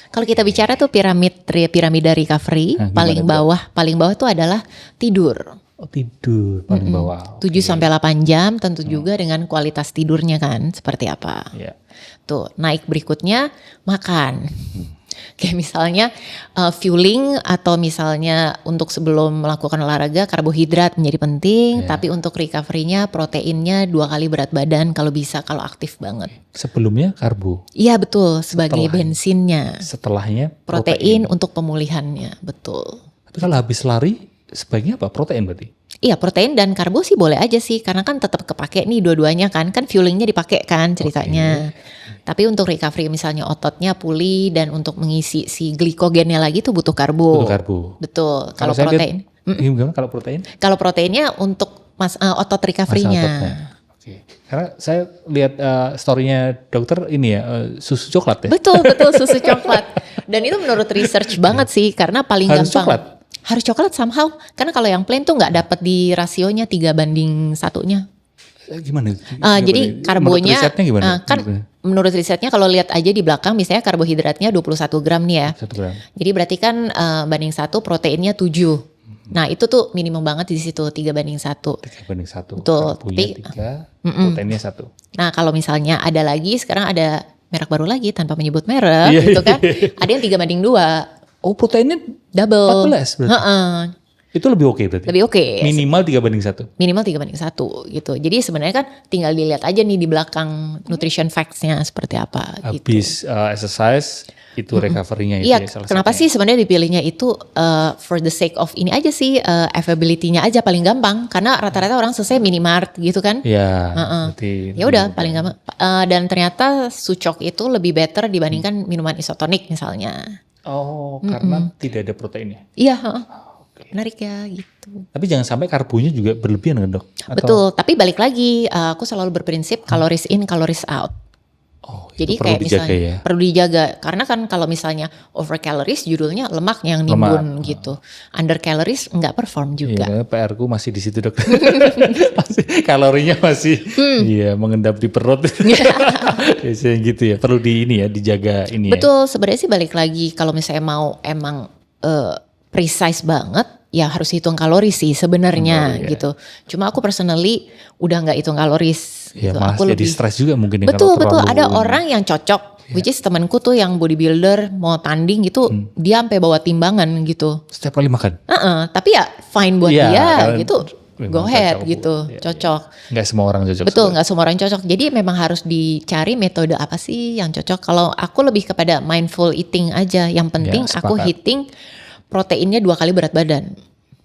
[SPEAKER 1] Kalau kita bicara tuh piramida recovery, paling bawah itu adalah tidur.
[SPEAKER 2] Oh, tidur paling bawah.
[SPEAKER 1] 7-8 jam tentu juga dengan kualitas tidurnya kan seperti apa.
[SPEAKER 2] Yeah.
[SPEAKER 1] Tuh, naik berikutnya makan. Kayak misalnya fueling atau misalnya untuk sebelum melakukan olahraga karbohidrat menjadi penting, tapi untuk recovery-nya proteinnya 2 kali berat badan kalau bisa, kalau aktif banget.
[SPEAKER 2] Sebelumnya karbo?
[SPEAKER 1] Iya betul, sebagai bensinnya.
[SPEAKER 2] Setelahnya
[SPEAKER 1] protein untuk pemulihannya, betul.
[SPEAKER 2] Tapi kalau habis lari sebaiknya apa? Protein berarti?
[SPEAKER 1] Iya, protein dan karbo sih boleh aja sih, karena kan tetap kepake nih dua-duanya kan fuelingnya dipakai kan ceritanya. Tapi untuk recovery misalnya ototnya pulih dan untuk mengisi si glikogennya lagi tuh butuh karbo. Betul. Kalau protein?
[SPEAKER 2] Gimana kalau protein?
[SPEAKER 1] Kalau proteinnya untuk otot recovery-nya.
[SPEAKER 2] Oke. Karena saya lihat story-nya dokter ini ya, susu coklat ya?
[SPEAKER 1] Betul, susu coklat. Dan itu menurut research banget sih, karena paling
[SPEAKER 2] harus
[SPEAKER 1] gampang. Harus coklat somehow. Karena kalau yang plain tuh gak dapat di rasionya 3:1-nya.
[SPEAKER 2] Gimana?
[SPEAKER 1] Jadi karbonya,
[SPEAKER 2] menurut risetnya gimana?
[SPEAKER 1] Menurut risetnya kalau lihat aja di belakang misalnya karbohidratnya 21 gram nih ya.
[SPEAKER 2] 1 gram.
[SPEAKER 1] Jadi berarti kan banding 1 proteinnya 7. Nah itu tuh minimum banget di situ 3:1.
[SPEAKER 2] 3:1.
[SPEAKER 1] Betul.
[SPEAKER 2] Karbonya 3, proteinnya 1.
[SPEAKER 1] Nah kalau misalnya ada lagi, sekarang ada merek baru lagi tanpa menyebut merek gitu kan. Ada yang 3:2.
[SPEAKER 2] Oh proteinnya
[SPEAKER 1] double.
[SPEAKER 2] 14 berarti? Itu lebih oke berarti?
[SPEAKER 1] Lebih oke.
[SPEAKER 2] Minimal 3:1?
[SPEAKER 1] Minimal 3:1 gitu. Jadi sebenarnya kan tinggal dilihat aja nih di belakang nutrition facts-nya seperti apa.
[SPEAKER 2] Habis exercise itu recovery-nya itu
[SPEAKER 1] ya
[SPEAKER 2] satunya.
[SPEAKER 1] Kenapa sih sebenarnya dipilihnya itu for the sake of ini aja sih, availability-nya aja paling gampang. Karena rata-rata orang selesai minimart gitu kan.
[SPEAKER 2] Iya.
[SPEAKER 1] Ya udah paling gampang. Dan ternyata sucok itu lebih better dibandingkan minuman isotonik misalnya.
[SPEAKER 2] Oh, karena tidak ada proteinnya.
[SPEAKER 1] Iya, menarik ya gitu.
[SPEAKER 2] Tapi jangan sampai karbonya juga berlebihan kan, Dok?
[SPEAKER 1] Betul, tapi balik lagi aku selalu berprinsip calories in, calories out.
[SPEAKER 2] Oh,
[SPEAKER 1] jadi
[SPEAKER 2] perlu
[SPEAKER 1] kayak
[SPEAKER 2] dijaga
[SPEAKER 1] misalnya
[SPEAKER 2] ya?
[SPEAKER 1] Perlu dijaga karena kan kalau misalnya over calories judulnya lemak yang nimbun gitu. Under calories nggak perform juga.
[SPEAKER 2] Iya, PR-ku masih di situ, Dok. Masih kalorinya masih mengendap di perut. Biasanya gitu ya. Perlu dijaga ini.
[SPEAKER 1] Betul, sebenarnya sih balik lagi kalau misalnya mau emang precise banget ya harus hitung kalori sih sebenarnya gitu. Cuma aku personally udah nggak hitung kaloris.
[SPEAKER 2] Ya,
[SPEAKER 1] gitu.
[SPEAKER 2] malah
[SPEAKER 1] Aku
[SPEAKER 2] jadi stres juga mungkin.
[SPEAKER 1] Betul. Ada orang yang cocok, which is temanku tuh yang bodybuilder mau tanding gitu, dia sampai bawa timbangan gitu.
[SPEAKER 2] Setiap kali makan.
[SPEAKER 1] Tapi ya fine buat dia gitu. Go ahead
[SPEAKER 2] cocok,
[SPEAKER 1] gitu, cocok.
[SPEAKER 2] Nggak semua orang cocok.
[SPEAKER 1] Betul, nggak semua orang cocok. Jadi memang harus dicari metode apa sih yang cocok. Kalau aku lebih kepada mindful eating aja. Yang penting aku hitting proteinnya 2 kali berat badan.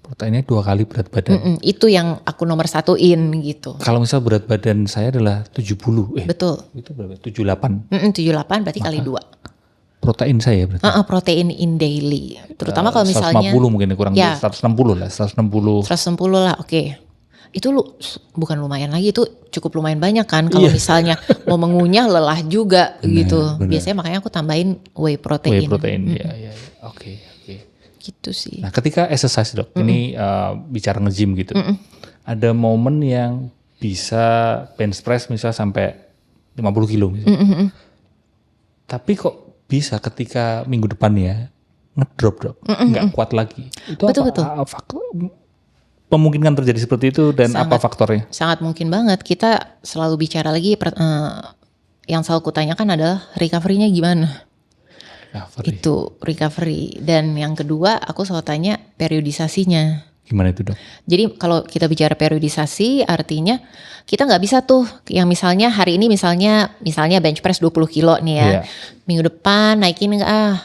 [SPEAKER 2] Proteinnya 2 kali berat badan.
[SPEAKER 1] Itu yang aku nomor satuin gitu.
[SPEAKER 2] Kalau misal berat badan saya adalah 70.
[SPEAKER 1] Betul.
[SPEAKER 2] Itu berapa? 78.
[SPEAKER 1] 78 berarti kali 2.
[SPEAKER 2] Protein saya berarti.
[SPEAKER 1] Protein in daily. Terutama kalau misalnya
[SPEAKER 2] 150 mungkin kurang 160 lah, 160.
[SPEAKER 1] 160 lah, oke. Itu bukan lumayan lagi, itu cukup lumayan banyak kan kalau misalnya mau mengunyah lelah juga gitu. Bener. Biasanya makanya aku tambahin whey protein.
[SPEAKER 2] Whey protein, ya. Oke.
[SPEAKER 1] Gitu sih.
[SPEAKER 2] Nah, ketika exercise, Dok, ini bicara nge-gym gitu. Ada momen yang bisa bench press misal sampai 50 kilo misalnya. Tapi kok bisa ketika minggu depan ya ngedrop, Dok, nggak kuat lagi. Itu betul. Memungkinkan terjadi seperti itu dan apa faktornya? Sangat
[SPEAKER 1] mungkin banget. Kita selalu bicara lagi yang selalu kutanyakan adalah recovery-nya gimana? Itu recovery. Dan yang kedua aku selalu tanya periodisasinya.
[SPEAKER 2] Gimana itu, Dok?
[SPEAKER 1] Jadi kalau kita bicara periodisasi artinya kita nggak bisa tuh yang misalnya hari ini misalnya bench press 20 kilo nih ya.
[SPEAKER 2] Iya.
[SPEAKER 1] Minggu depan naikin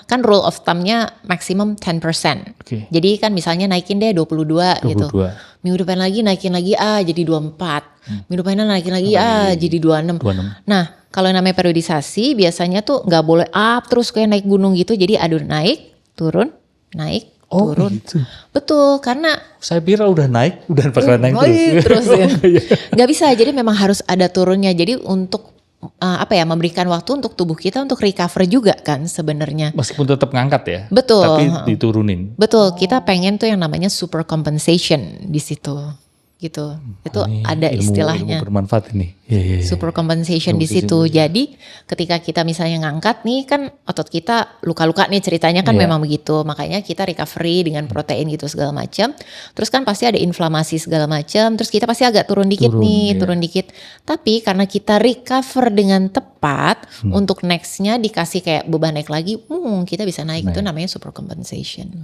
[SPEAKER 1] kan rule of thumb-nya maksimum 10%.
[SPEAKER 2] Oke.
[SPEAKER 1] Jadi kan misalnya naikin deh 22 gitu.
[SPEAKER 2] 22.
[SPEAKER 1] Minggu depan lagi naikin lagi jadi 24. Minggu depannya naikin lagi jadi 26.
[SPEAKER 2] 26.
[SPEAKER 1] Nah, kalau namanya periodisasi biasanya tuh nggak boleh up terus kayak naik gunung gitu. Jadi naik, turun, naik, turun.
[SPEAKER 2] Gitu.
[SPEAKER 1] Betul, karena
[SPEAKER 2] Saya kira udah naik, udah bakalan naik
[SPEAKER 1] terus ya.
[SPEAKER 2] Iya.
[SPEAKER 1] Nggak bisa, jadi memang harus ada turunnya. Jadi untuk memberikan waktu untuk tubuh kita untuk recover juga kan sebenarnya.
[SPEAKER 2] Meskipun tetap ngangkat ya.
[SPEAKER 1] Betul.
[SPEAKER 2] Tapi diturunin.
[SPEAKER 1] Betul, kita pengen tuh yang namanya super compensation di situ. Gitu. Itu
[SPEAKER 2] Ini
[SPEAKER 1] ada istilahnya.
[SPEAKER 2] Ilmu bermanfaat ini. Iya.
[SPEAKER 1] Super compensation di situ. Jadi ketika kita misalnya ngangkat nih kan otot kita luka-luka nih ceritanya kan memang begitu. Makanya kita recovery dengan protein gitu segala macam. Terus kan pasti ada inflamasi segala macam. Terus kita pasti agak turun dikit turun dikit. Tapi karena kita recover dengan tepat untuk nextnya dikasih kayak beban naik lagi, kita bisa naik. Itu namanya super compensation.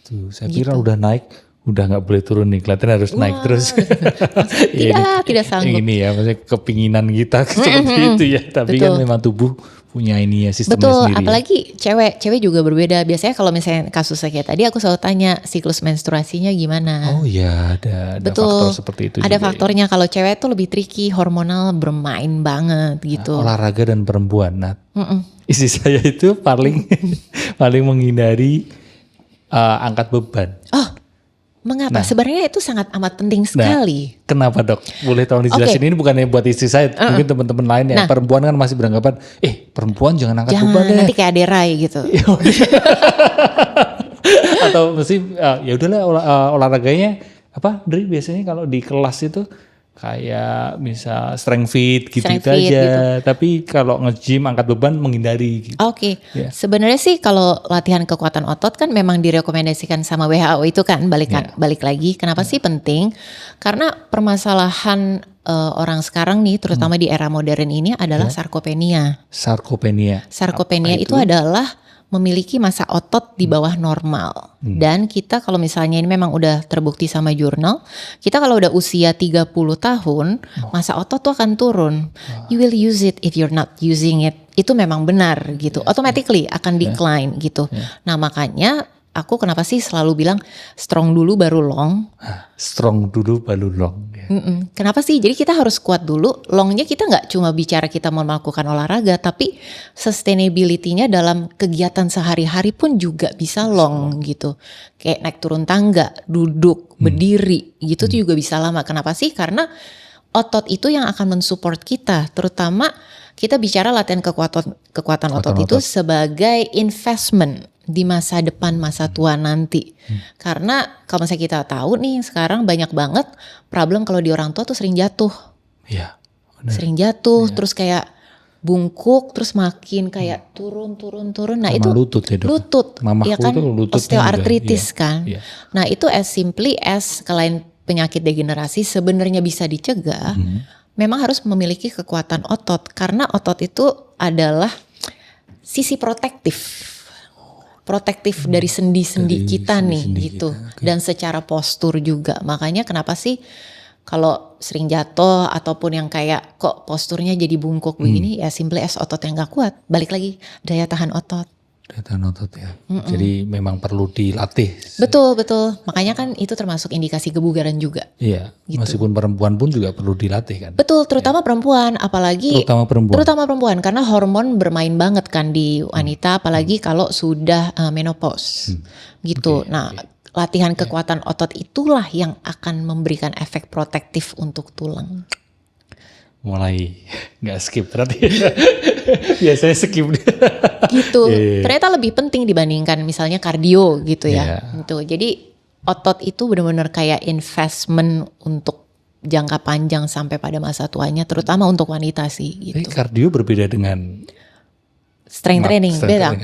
[SPEAKER 2] Tuh, saya kira udah naik. Udah nggak boleh turun nih, kelihatan harus naik terus.
[SPEAKER 1] Tidak sanggup.
[SPEAKER 2] Ini ya, maksudnya kepinginan kita seperti itu ya. Tapi kan memang tubuh punya ini ya sistemnya sendiri.
[SPEAKER 1] Apalagi cewek juga berbeda. Biasanya kalau misalnya kasusnya kayak tadi, aku selalu tanya siklus menstruasinya gimana.
[SPEAKER 2] Oh iya, ada faktor seperti itu.
[SPEAKER 1] Ada
[SPEAKER 2] juga
[SPEAKER 1] faktornya. Kalau cewek tuh lebih tricky, hormonal bermain banget gitu.
[SPEAKER 2] Olahraga dan perempuan. Nah, istri saya itu paling menghindari angkat beban.
[SPEAKER 1] Mengapa? Sebenarnya itu sangat amat penting sekali.
[SPEAKER 2] Kenapa, Dok? Boleh tolong dijelasin? Ini bukannya buat istri saya, mungkin teman-teman lain ya. Perempuan kan masih beranggapan, perempuan jangan angkat beban deh.
[SPEAKER 1] Nanti kayak Aderai gitu.
[SPEAKER 2] Atau mesti ya udahlah olahraganya apa? Dri biasanya kalau di kelas itu kayak misal strength fit gitu aja. Gitu. Tapi kalau nge-gym angkat beban menghindari gitu.
[SPEAKER 1] Oke. Sebenarnya sih kalau latihan kekuatan otot kan memang direkomendasikan sama WHO itu kan balik lagi. Kenapa sih penting? Karena permasalahan orang sekarang nih terutama di era modern ini adalah sarkopenia. Sarkopenia itu adalah memiliki massa otot di bawah normal. Dan kita kalau misalnya ini memang udah terbukti sama jurnal, kita kalau udah usia 30 tahun, massa otot tuh akan turun. You will use it if you're not using it. Itu memang benar gitu. Automatically akan decline gitu. Nah, makanya aku kenapa sih selalu bilang strong dulu baru long.
[SPEAKER 2] Strong dulu baru long.
[SPEAKER 1] Kenapa sih? Jadi kita harus kuat dulu. Longnya kita nggak cuma bicara kita mau melakukan olahraga, tapi sustainability-nya dalam kegiatan sehari-hari pun juga bisa long gitu. Kayak naik turun tangga, duduk, berdiri gitu tuh juga bisa lama. Kenapa sih? Karena otot itu yang akan mensupport kita, terutama kita bicara latihan kekuatan otot itu sebagai investment di masa depan, masa tua nanti. Karena kalau misalnya kita tahu nih sekarang banyak banget problem kalau di orang tua tuh sering jatuh.
[SPEAKER 2] Iya, benar.
[SPEAKER 1] Sering jatuh terus kayak bungkuk terus makin kayak turun. Nah,
[SPEAKER 2] sama
[SPEAKER 1] itu
[SPEAKER 2] lutut ya, Dok.
[SPEAKER 1] Lutut.
[SPEAKER 2] Mamaku
[SPEAKER 1] ya kan
[SPEAKER 2] lututnya
[SPEAKER 1] osteoartritis
[SPEAKER 2] juga,
[SPEAKER 1] kan.
[SPEAKER 2] Iya.
[SPEAKER 1] Nah, itu as simply as selain penyakit degenerasi sebenarnya bisa dicegah. Memang harus memiliki kekuatan otot karena otot itu adalah sisi protektif dari sendi-sendi kita nih gitu. Dan secara postur juga. Makanya kenapa sih kalau sering jatuh ataupun yang kayak kok posturnya jadi bungkuk begini ya simply as otot yang gak kuat. Balik lagi daya tahan otot.
[SPEAKER 2] Daya tahan otot ya. Jadi memang perlu dilatih.
[SPEAKER 1] Betul. Makanya kan itu termasuk indikasi kebugaran juga.
[SPEAKER 2] Iya. Gitu. Meskipun perempuan pun juga perlu dilatih kan.
[SPEAKER 1] Betul, terutama perempuan, apalagi terutama perempuan karena hormon bermain banget kan di wanita, apalagi kalau sudah menopause. Gitu. Nah, latihan kekuatan otot itulah yang akan memberikan efek protektif untuk tulang.
[SPEAKER 2] Mulai nggak skip berarti. Biasanya skip.
[SPEAKER 1] Gitu. Ternyata lebih penting dibandingkan misalnya kardio gitu ya. Gitu. Jadi otot itu benar-benar kayak investment untuk jangka panjang sampai pada masa tuanya, terutama untuk wanita sih gitu.
[SPEAKER 2] Kardio berbeda dengan
[SPEAKER 1] strength training.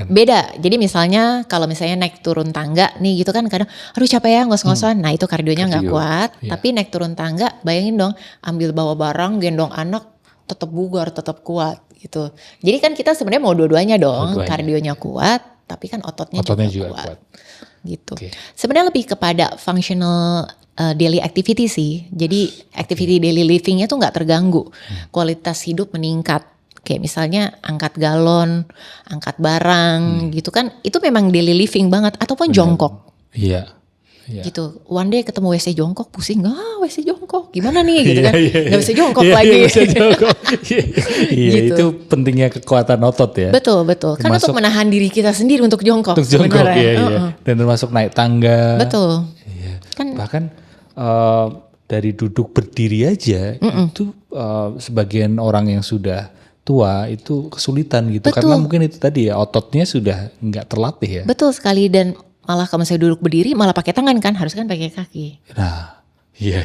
[SPEAKER 1] Beda. Jadi misalnya kalau misalnya naik turun tangga nih gitu kan kadang aduh capek ya ngos-ngosan. Nah, itu kardionya nggak kuat. Tapi naik turun tangga bayangin dong ambil bawa barang, gendong anak tetap bugar, tetap kuat gitu. Jadi kan kita sebenarnya mau dua-duanya dong. Kardionya kuat tapi kan ototnya juga kuat. Gitu. Sebenarnya lebih kepada functional daily activity sih. Jadi activity daily livingnya tuh nggak terganggu, kualitas hidup meningkat. Kayak misalnya angkat galon, angkat barang gitu kan, itu memang daily living banget. Ataupun jongkok.
[SPEAKER 2] Iya.
[SPEAKER 1] Gitu, one day ketemu WC jongkok pusing, WC jongkok gimana nih gitu kan, nggak bisa jongkok lagi.
[SPEAKER 2] Iya, gitu. Itu pentingnya kekuatan otot ya.
[SPEAKER 1] Betul. Kan untuk menahan diri kita sendiri untuk jongkok.
[SPEAKER 2] Untuk jongkok iya. Dan termasuk naik tangga.
[SPEAKER 1] Betul.
[SPEAKER 2] Iya. Kan bahkan dari duduk berdiri aja itu sebagian orang yang sudah tua itu kesulitan gitu. Betul. Karena mungkin itu tadi ya, ototnya sudah nggak terlatih ya.
[SPEAKER 1] Betul sekali, dan malah kalau saya duduk berdiri malah pakai tangan kan, harus kan pakai kaki.
[SPEAKER 2] Nah, iya.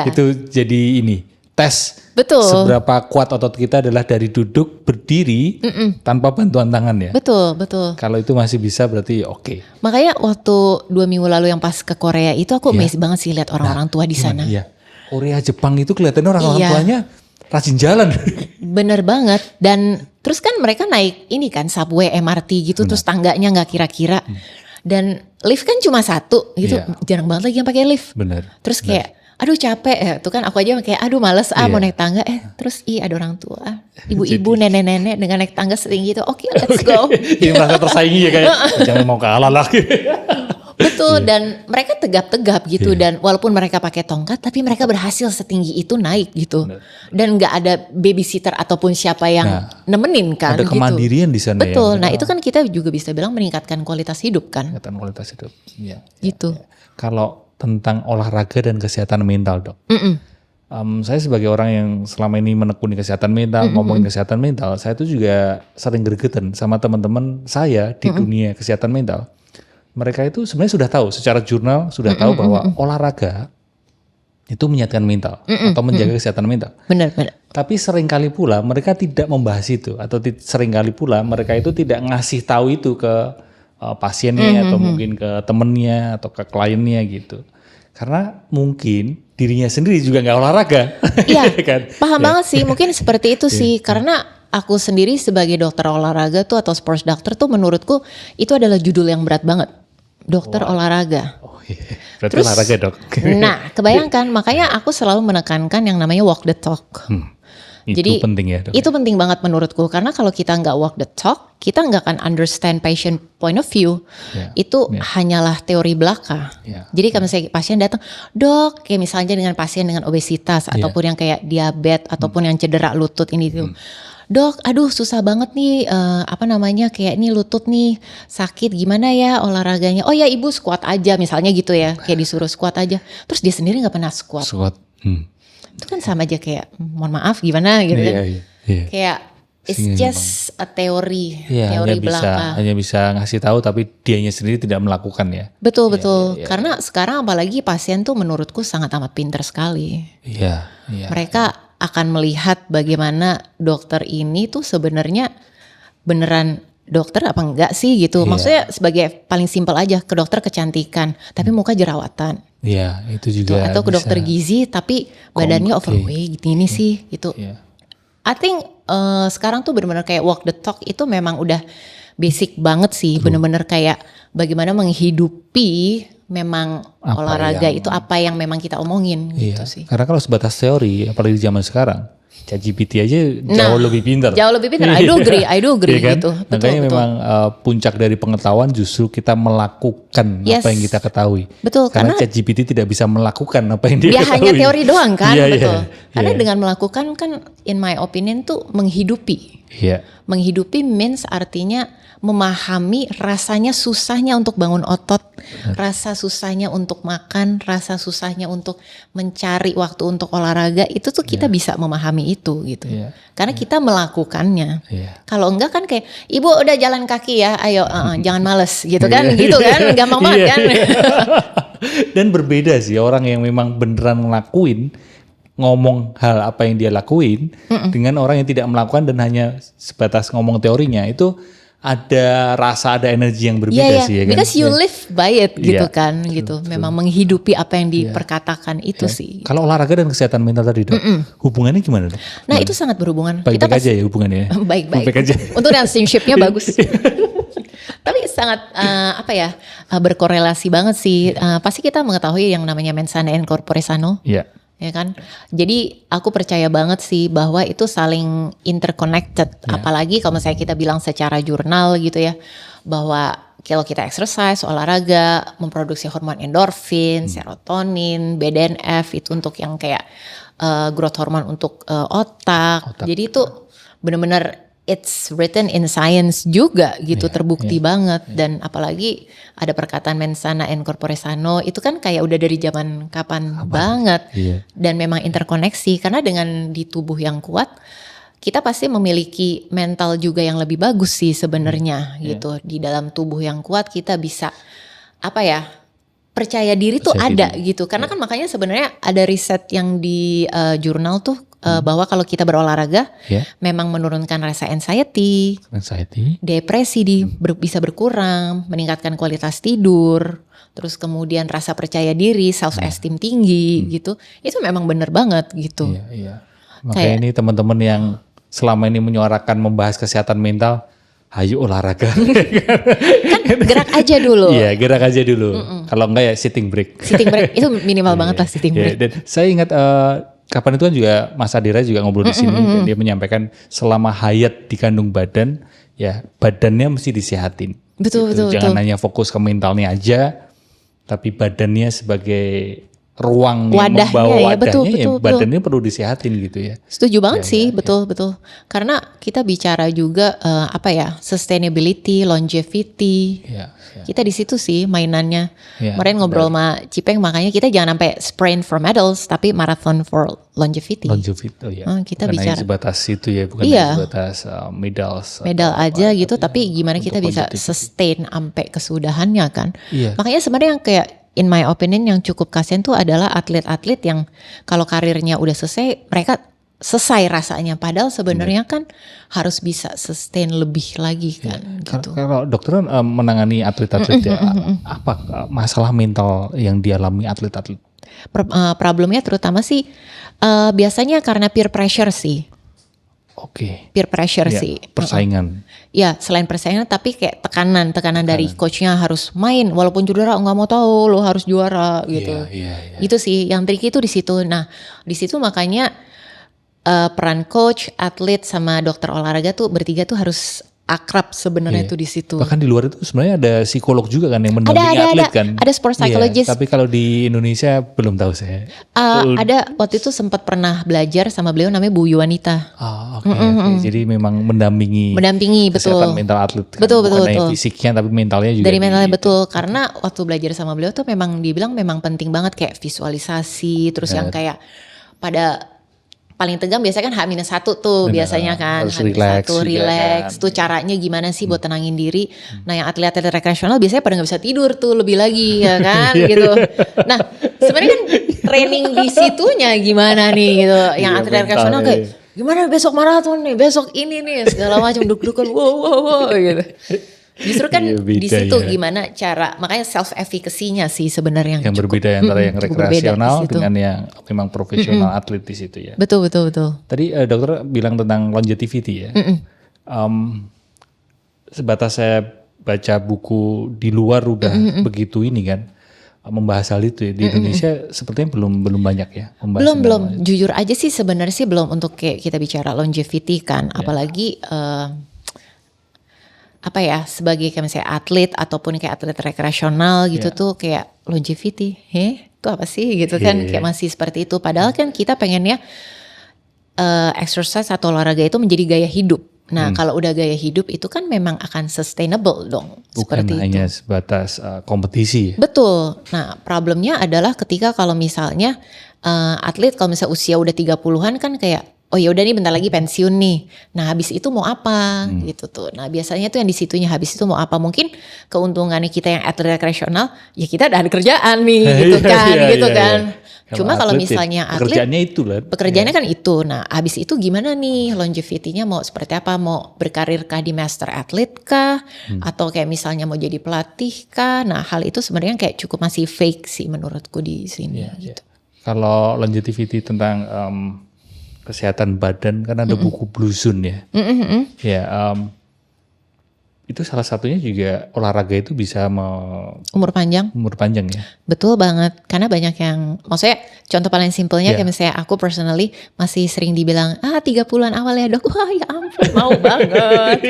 [SPEAKER 2] Itu jadi ini tes.
[SPEAKER 1] Betul.
[SPEAKER 2] Seberapa kuat otot kita adalah dari duduk berdiri tanpa bantuan tangan ya.
[SPEAKER 1] Betul.
[SPEAKER 2] Kalau itu masih bisa berarti oke.
[SPEAKER 1] Makanya waktu 2 minggu lalu yang pas ke Korea itu aku amazed banget sih lihat orang-orang tua di sana.
[SPEAKER 2] Iya. Korea, Jepang itu kelihatannya orang-orang tuanya rajin jalan.
[SPEAKER 1] Bener banget. Dan terus kan mereka naik ini kan subway, MRT gitu, terus tangganya nggak kira-kira. Dan lift kan cuma 1 gitu, jarang banget lagi yang pakai lift.
[SPEAKER 2] Bener.
[SPEAKER 1] Terus kayak, aduh capek, tuh kan aku aja kayak, aduh males mau naik tangga. Terus ada orang tua, ibu-ibu, nenek-nenek dengan naik tangga setinggi itu, oke, let's go.
[SPEAKER 2] Ini merasa tersaingi ya kayak, jangan mau kalah lagi.
[SPEAKER 1] Betul, dan mereka tegap-tegap gitu, dan walaupun mereka pakai tongkat, tapi mereka berhasil setinggi itu naik gitu. Dan nggak ada babysitter ataupun siapa yang nemenin kan.
[SPEAKER 2] Ada kemandirian
[SPEAKER 1] gitu.
[SPEAKER 2] di sana.
[SPEAKER 1] Betul, nah itu kan kita juga bisa bilang meningkatkan kualitas hidup kan.
[SPEAKER 2] Meningkatkan kualitas hidup,
[SPEAKER 1] gitu.
[SPEAKER 2] Kalau tentang olahraga dan kesehatan mental dok. Saya sebagai orang yang selama ini menekuni kesehatan mental, ngomongin kesehatan mental, saya tuh juga sering gregetan sama teman-teman saya di dunia kesehatan mental. Mereka itu sebenarnya sudah tahu, secara jurnal sudah tahu bahwa olahraga itu menyehatkan mental atau menjaga kesehatan mental.
[SPEAKER 1] Benar.
[SPEAKER 2] Tapi seringkali pula mereka tidak membahas itu, atau seringkali pula mereka itu tidak ngasih tahu itu ke pasiennya atau mungkin ke temennya atau ke kliennya gitu. Karena mungkin dirinya sendiri juga nggak olahraga.
[SPEAKER 1] Iya, kan? Paham banget sih. Mungkin seperti itu sih. Karena aku sendiri sebagai dokter olahraga tuh atau sports doctor tuh menurutku itu adalah judul yang berat banget. Dokter olahraga.
[SPEAKER 2] Berarti terus, olahraga dok.
[SPEAKER 1] Nah, kebayangkan. Makanya aku selalu menekankan yang namanya walk the talk.
[SPEAKER 2] Itu
[SPEAKER 1] jadi
[SPEAKER 2] penting ya dok.
[SPEAKER 1] Itu penting banget menurutku. Karena kalau kita nggak walk the talk, kita nggak akan understand patient point of view. Itu hanyalah teori belaka. Jadi kalau misalnya pasien datang, dok, kayak misalnya dengan pasien dengan obesitas ataupun yang kayak diabetes ataupun yang cedera lutut ini tuh. Dok, aduh susah banget nih, kayak ini lutut nih sakit, gimana ya olahraganya? Oh ya ibu squat aja misalnya gitu ya, kayak disuruh squat aja. Terus dia sendiri nggak pernah squat. Itu kan sama aja kayak, mohon maaf gimana gitu kan. Kayak it's just a teori belaka.
[SPEAKER 2] Hanya bisa ngasih tahu tapi dianya sendiri tidak melakukan ya.
[SPEAKER 1] Betul. Karena sekarang apalagi pasien tuh menurutku sangat amat pintar sekali. Mereka akan melihat bagaimana dokter ini tuh sebenarnya beneran dokter apa enggak sih gitu. Maksudnya sebagai paling simpel aja, ke dokter kecantikan tapi muka jerawatan.
[SPEAKER 2] Iya, itu juga.
[SPEAKER 1] Atau ke dokter gizi tapi badannya overweight gini sih gitu. I think sekarang tuh benar-benar kayak walk the talk itu memang udah basic banget sih. Benar-benar kayak bagaimana menghidupi memang apa olahraga itu apa yang memang kita omongin gitu sih.
[SPEAKER 2] Karena kalau sebatas teori, apalagi di zaman sekarang, ChatGPT aja jauh lebih pintar.
[SPEAKER 1] Jauh lebih pintar. I do agree
[SPEAKER 2] kan?
[SPEAKER 1] gitu.
[SPEAKER 2] Makanya memang puncak dari pengetahuan justru kita melakukan apa yang kita ketahui.
[SPEAKER 1] Betul.
[SPEAKER 2] Karena ChatGPT tidak bisa melakukan apa yang dia ketahui.
[SPEAKER 1] Dia hanya teori doang kan, betul. Karena dengan melakukan kan, in my opinion tuh menghidupi. Menghidupi means artinya memahami rasanya susahnya untuk bangun otot, rasa susahnya untuk makan, rasa susahnya untuk mencari waktu untuk olahraga, itu tuh kita bisa memahami itu gitu. Karena kita melakukannya. Kalau enggak kan kayak, ibu udah jalan kaki ya, ayo jangan males gitu kan, gitu kan, gampang banget kan.
[SPEAKER 2] Dan berbeda sih orang yang memang beneran ngelakuin, ngomong hal apa yang dia lakuin dengan orang yang tidak melakukan dan hanya sebatas ngomong teorinya, itu ada rasa, ada energi yang berbeda sih ya kan.
[SPEAKER 1] Because you live by it gitu kan, gitu. Memang menghidupi apa yang diperkatakan itu sih.
[SPEAKER 2] Kalau olahraga dan kesehatan mental tadi dok, hubungannya gimana dok?
[SPEAKER 1] Nah itu sangat berhubungan.
[SPEAKER 2] Baik-baik aja ya hubungannya.
[SPEAKER 1] Baik-baik aja. Untuk relationship-nya bagus. Tapi sangat berkorelasi banget sih. Pasti kita mengetahui yang namanya mens sana in corpore sano.
[SPEAKER 2] Iya.
[SPEAKER 1] Ya kan, jadi aku percaya banget sih bahwa itu saling interconnected. Apalagi kalau misalnya kita bilang secara jurnal gitu ya, bahwa kalau kita exercise, olahraga, memproduksi hormon endorfin, serotonin, BDNF itu untuk yang kayak growth hormone untuk otak. Jadi itu benar-benar it's written in science juga gitu, terbukti banget. Dan apalagi ada perkataan mens sana in corpore sano, itu kan kayak udah dari zaman kapan banget. Dan memang interkoneksi, karena dengan di tubuh yang kuat, kita pasti memiliki mental juga yang lebih bagus sih sebenarnya gitu. Di dalam tubuh yang kuat kita bisa percaya diri tuh ada gitu. Karena kan makanya sebenarnya ada riset yang di jurnal tuh bahwa kalau kita berolahraga memang menurunkan rasa anxiety, depresi bisa berkurang, meningkatkan kualitas tidur, terus kemudian rasa percaya diri, self esteem tinggi gitu. Itu memang bener banget gitu.
[SPEAKER 2] Iya. Makanya ini teman-teman yang selama ini menyuarakan membahas kesehatan mental, ayo olahraga.
[SPEAKER 1] Kan gerak aja dulu.
[SPEAKER 2] Iya, gerak aja dulu. Kalau enggak ya sitting break.
[SPEAKER 1] Sitting break itu minimal banget lah sitting break.
[SPEAKER 2] Dan saya ingat kapan itu kan juga Mas Adira juga ngobrol di sini dan dia menyampaikan selama hayat dikandung badan, ya badannya mesti disehatin.
[SPEAKER 1] Betul.
[SPEAKER 2] Jangan hanya fokus ke mentalnya aja, tapi badannya sebagai ruang yang membawa wadahnya, badannya perlu disehatin gitu ya.
[SPEAKER 1] Setuju banget sih, betul. Karena kita bicara juga sustainability, longevity. Kita di situ sih mainannya. Kemarin ngobrol sama Cipeng, makanya kita jangan sampai sprint for medals, tapi marathon for longevity. Kita
[SPEAKER 2] bukan
[SPEAKER 1] bicara
[SPEAKER 2] hanya sebatas itu ya, bukan hanya sebatas
[SPEAKER 1] medal aja gitu, tapi gimana kita bisa sustain sampai kesudahannya kan. Makanya sebenarnya yang kayak in my opinion yang cukup kasihan tuh adalah atlet-atlet yang kalau karirnya udah selesai, mereka selesai rasanya. Padahal sebenarnya kan harus bisa sustain lebih lagi kan. Gitu.
[SPEAKER 2] Kalau dokter menangani atlet-atlet apa masalah mental yang dialami atlet-atlet?
[SPEAKER 1] Problemnya terutama sih biasanya karena peer pressure sih. Peer pressure sih.
[SPEAKER 2] Persaingan.
[SPEAKER 1] Ya selain persaingan tapi kayak tekanan dari coachnya harus main walaupun cedera, nggak mau tahu lo harus juara gitu. Itu sih yang tricky itu di situ. Nah di situ makanya peran coach, atlet sama dokter olahraga tuh bertiga tuh harus akrab sebenarnya tuh di situ.
[SPEAKER 2] Bahkan di luar itu sebenarnya ada psikolog juga kan yang mendampingi atlet kan.
[SPEAKER 1] Ada sport psychologist.
[SPEAKER 2] Tapi kalau di Indonesia belum tahu saya.
[SPEAKER 1] Ada waktu itu sempat pernah belajar sama beliau namanya Bu Yuwanita.
[SPEAKER 2] Jadi memang mendampingi
[SPEAKER 1] betul.
[SPEAKER 2] Kesehatan mental atlet. Kan?
[SPEAKER 1] Betul.
[SPEAKER 2] Fisiknya tapi mentalnya juga.
[SPEAKER 1] Dari mentalnya betul. Karena waktu belajar sama beliau tuh memang dibilang memang penting banget kayak visualisasi, terus yang kayak pada paling tegang biasanya kan H-1 tuh biasanya kan
[SPEAKER 2] H-1
[SPEAKER 1] relax tuh caranya gimana sih buat tenangin diri. Nah yang atlet-atlet rekreasional biasanya pada gak bisa tidur tuh lebih lagi ya kan gitu. Nah sebenarnya kan training di situnya gimana nih gitu. Yang atlet rekreasional kayak gimana besok maraton nih, besok ini nih segala macam duk-dukan wow gitu. Justru kan di situ gimana cara, makanya self efficacy-nya sih sebenarnya
[SPEAKER 2] yang berbeda antara yang rekreasional dengan yang memang profesional atlet di situ ya.
[SPEAKER 1] Betul.
[SPEAKER 2] Tadi dokter bilang tentang longevity ya. Sebatas saya baca buku di luar udah begitu ini kan membahas hal itu ya. Di Indonesia sepertinya belum banyak ya membahas.
[SPEAKER 1] Belum. Jujur aja sih sebenarnya sih belum untuk kayak kita bicara longevity kan, apalagi sebagai kayak misalnya atlet ataupun kayak atlet rekreasional gitu tuh kayak longevity, itu apa sih gitu kan kayak masih seperti itu. Padahal kan kita pengennya exercise atau olahraga itu menjadi gaya hidup. Nah kalau udah gaya hidup itu kan memang akan sustainable dong.
[SPEAKER 2] Bukan hanya sebatas kompetisi.
[SPEAKER 1] Betul. Nah problemnya adalah ketika kalau misalnya atlet kalau misalnya usia udah 30-an kan kayak oh ya udah nih bentar lagi pensiun nih. Nah habis itu mau apa gitu tuh. Nah biasanya tuh yang di situnya habis itu mau apa. Mungkin keuntungannya kita yang atlet rekreasional ya kita udah ada kerjaan nih gitu kan. kan. Cuma kalau misalnya atlet pekerjaannya kan itu. Nah habis itu gimana nih longevity-nya mau seperti apa. Mau berkarir kah di master atlet kah. Atau kayak misalnya mau jadi pelatih kah. Nah hal itu sebenarnya kayak cukup masih fake sih menurutku di sini gitu.
[SPEAKER 2] Kalau longevity tentang kesehatan badan kan ada buku Blue Zone ya. itu salah satunya juga olahraga itu bisa
[SPEAKER 1] umur panjang
[SPEAKER 2] ya.
[SPEAKER 1] Betul banget, karena banyak yang, maksudnya contoh paling simpelnya kayak misalnya aku personally masih sering dibilang 30-an awal ya dok, wah ya ampun mau banget,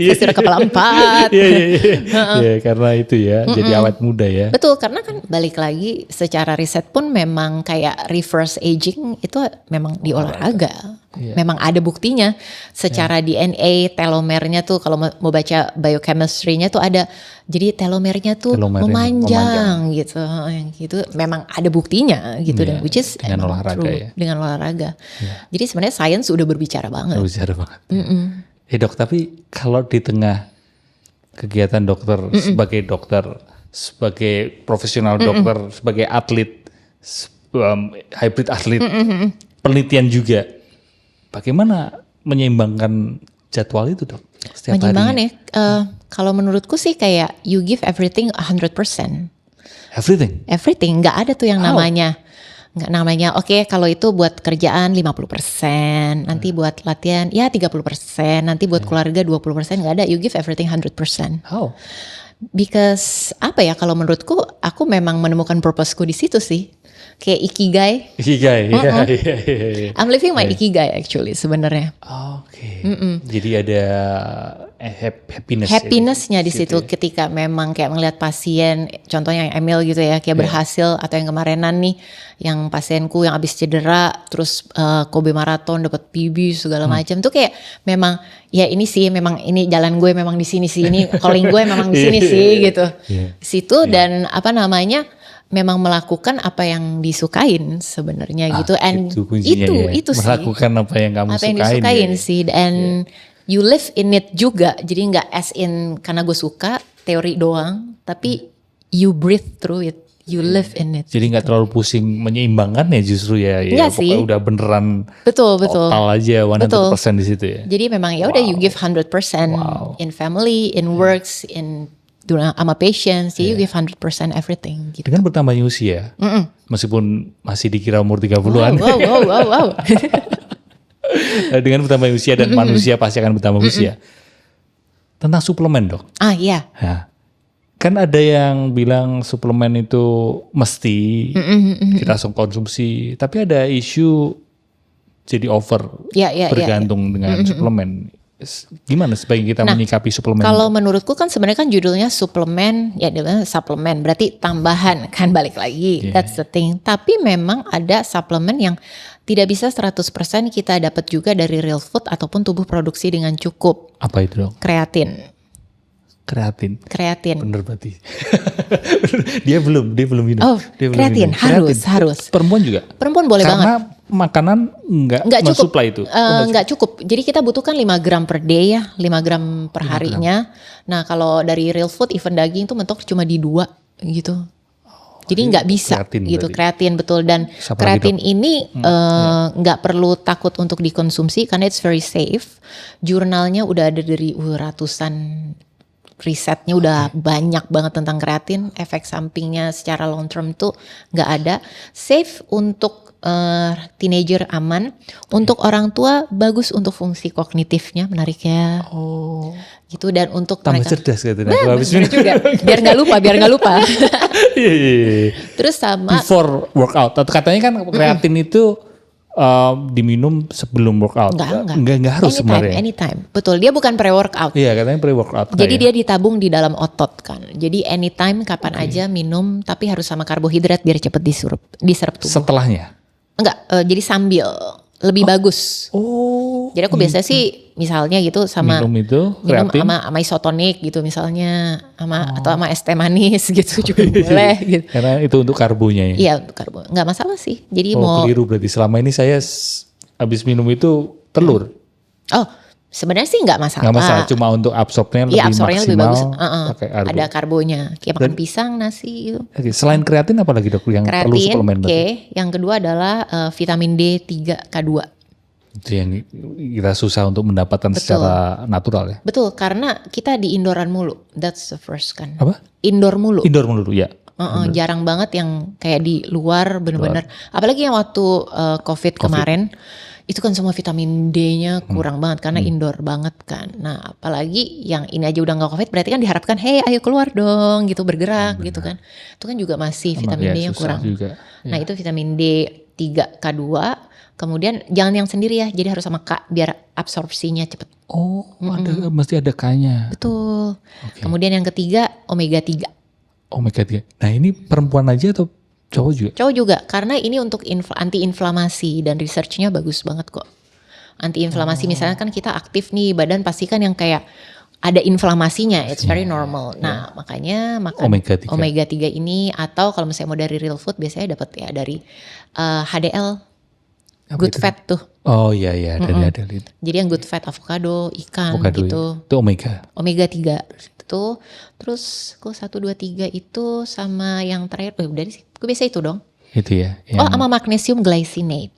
[SPEAKER 1] saya sudah kepala 4.
[SPEAKER 2] Iya, karena itu ya, jadi awet muda ya.
[SPEAKER 1] Betul, karena kan balik lagi secara riset pun memang kayak reverse aging itu memang di olahraga. Memang ada buktinya secara DNA telomernya tuh kalau mau baca biochemistry-nya tuh ada, jadi telomernya tuh memanjang gitu, yang gitu memang ada buktinya gitu, dan which is
[SPEAKER 2] dengan olahraga true, ya.
[SPEAKER 1] Dengan olahraga. Jadi sebenarnya sains udah berbicara banget.
[SPEAKER 2] Dok, tapi kalau di tengah kegiatan dokter sebagai dokter, sebagai profesional dokter, sebagai atlet, hybrid atlet, penelitian juga. Bagaimana menyeimbangkan jadwal itu dok?
[SPEAKER 1] Menyeimbangkan ya, kalau menurutku sih kayak you give everything 100%. Everything, nggak ada tuh yang namanya. Nggak namanya, oke, kalau itu buat kerjaan 50%, nanti buat latihan ya 30%, nanti buat keluarga 20%, nggak ada, you give everything 100%.
[SPEAKER 2] How?
[SPEAKER 1] Because apa ya, kalau menurutku aku memang menemukan purpose-ku di situ sih. Kayak ikigai.
[SPEAKER 2] Iya.
[SPEAKER 1] I'm living my ikigai actually sebenarnya.
[SPEAKER 2] Oke. Jadi ada
[SPEAKER 1] happinessnya di situ ketika memang kayak melihat pasien, contohnya yang Emil gitu ya, kayak berhasil, atau yang kemarinan nih, yang pasienku yang habis cedera, terus Kobe Marathon dapat PB segala macam, tuh kayak memang ya ini sih, memang ini jalan gue memang di sini sih, ini calling gue memang di sini sih gitu. Situ dan apa namanya, memang melakukan apa yang disukain sebenarnya gitu, and itu sih
[SPEAKER 2] melakukan apa yang kamu
[SPEAKER 1] disukain sih, and you live in it juga, jadi nggak as in karena gue suka teori doang, tapi you breathe through it, you live in it.
[SPEAKER 2] Jadi nggak terlalu pusing menyeimbangkan ya justru ya,
[SPEAKER 1] sih.
[SPEAKER 2] Udah beneran
[SPEAKER 1] betul
[SPEAKER 2] total aja 100% di situ ya.
[SPEAKER 1] Jadi memang ya udah you give 100% in family, in works, in sama patients, you give 100% everything gitu.
[SPEAKER 2] Dengan bertambahnya usia, meskipun masih dikira umur 30-an.
[SPEAKER 1] Wow.
[SPEAKER 2] Dengan bertambahnya usia dan manusia pasti akan bertambah usia. Tentang suplemen dok.
[SPEAKER 1] Iya.
[SPEAKER 2] Nah, kan ada yang bilang suplemen itu mesti kita langsung konsumsi, tapi ada isu jadi over, bergantung dengan suplemen. Gimana sebaiknya kita menyikapi suplemen?
[SPEAKER 1] Kalau menurutku kan sebenarnya kan judulnya suplemen, ya suplemen berarti tambahan kan, balik lagi, that's the thing. Tapi memang ada suplemen yang tidak bisa 100% kita dapat juga dari real food ataupun tubuh produksi dengan cukup.
[SPEAKER 2] Apa itu dong?
[SPEAKER 1] Kreatin.
[SPEAKER 2] Bener berarti. dia belum minum.
[SPEAKER 1] Oh, kreatin harus.
[SPEAKER 2] Perempuan juga?
[SPEAKER 1] Perempuan boleh banget.
[SPEAKER 2] Karena makanan enggak mensuplai itu.
[SPEAKER 1] Enggak cukup. Jadi kita butuhkan 5 gram per day ya, 5 gram per harinya. Nah, kalau dari real food even daging tuh mentok cuma di 2 gitu. Jadi nggak bisa gitu, kreatin betul. Dan kreatin ini nggak perlu takut untuk dikonsumsi karena it's very safe. Jurnalnya udah ada dari ratusan, risetnya udah banyak banget tentang kreatin. Efek sampingnya secara long term tuh nggak ada. Safe untuk teenager aman. Untuk orang tua bagus untuk fungsi kognitifnya, menariknya. Gitu, dan untuk
[SPEAKER 2] tambah
[SPEAKER 1] mereka
[SPEAKER 2] cerdas katanya.
[SPEAKER 1] juga. Biar nggak lupa. Terus sama
[SPEAKER 2] before workout. Katanya kan kreatin itu diminum sebelum workout. Enggak harus sebenarnya.
[SPEAKER 1] Anytime. Betul, dia bukan pre-workout.
[SPEAKER 2] Iya, katanya pre-workout.
[SPEAKER 1] Jadi dia ditabung di dalam otot kan. Jadi anytime kapan aja minum, tapi harus sama karbohidrat biar cepet diserap tubuh.
[SPEAKER 2] Setelahnya?
[SPEAKER 1] Enggak, jadi sambil lebih bagus. Jadi aku biasa sih misalnya gitu sama
[SPEAKER 2] minum
[SPEAKER 1] sama isotonik gitu misalnya, atau sama es teh manis gitu juga boleh gitu.
[SPEAKER 2] Karena itu untuk karbonya ya.
[SPEAKER 1] Iya, untuk karbo. Enggak masalah sih. Jadi
[SPEAKER 2] keliru berarti. Selama ini saya habis minum itu telur.
[SPEAKER 1] Sebenarnya sih nggak masalah.
[SPEAKER 2] Nggak masalah, cuma untuk absorbnya lebih maksimal.
[SPEAKER 1] Lebih bagus.
[SPEAKER 2] Pakai karbo.
[SPEAKER 1] Ada karbonya, kayak makan pisang, nasi gitu.
[SPEAKER 2] Selain kreatin apa lagi dok yang perlu suplemen?
[SPEAKER 1] Yang kedua adalah vitamin D3, K2.
[SPEAKER 2] Itu yang kita susah untuk mendapatkan secara natural ya.
[SPEAKER 1] Betul, karena kita di indooran mulu. That's the first kan.
[SPEAKER 2] Apa?
[SPEAKER 1] Indoor mulu,
[SPEAKER 2] ya.
[SPEAKER 1] Jarang banget yang kayak di luar bener-bener. Apalagi yang waktu COVID kemarin, itu kan semua vitamin D-nya kurang banget karena indoor banget kan. Nah apalagi yang ini aja udah gak COVID, berarti kan diharapkan, hey ayo keluar dong gitu, bergerak gitu kan. Itu kan juga masih vitamin D-nya kurang. Juga. Nah itu vitamin D3, K2, kemudian jangan yang sendiri ya, jadi harus sama K biar absorpsinya cepet.
[SPEAKER 2] Mesti ada K-nya.
[SPEAKER 1] Betul. Kemudian yang ketiga omega 3.
[SPEAKER 2] Omega 3. Nah ini perempuan aja atau cowok juga?
[SPEAKER 1] Cowok juga, karena ini untuk anti-inflamasi dan researchnya bagus banget kok. Anti-inflamasi misalnya kan kita aktif nih, badan pasti kan yang kayak ada inflamasinya, it's very normal. Nah makanya makan omega 3 ini, atau kalau misalnya mau dari real food biasanya dapat ya dari HDL, good fat tuh.
[SPEAKER 2] Oh iya dari HDL itu.
[SPEAKER 1] Jadi yang good fat avocado, ikan gitu.
[SPEAKER 2] Itu omega
[SPEAKER 1] 3 itu. Terus kok 1, 2, 3 itu sama yang terakhir udah sih. Gue biasa itu dong.
[SPEAKER 2] Itu ya.
[SPEAKER 1] Sama magnesium glycinate.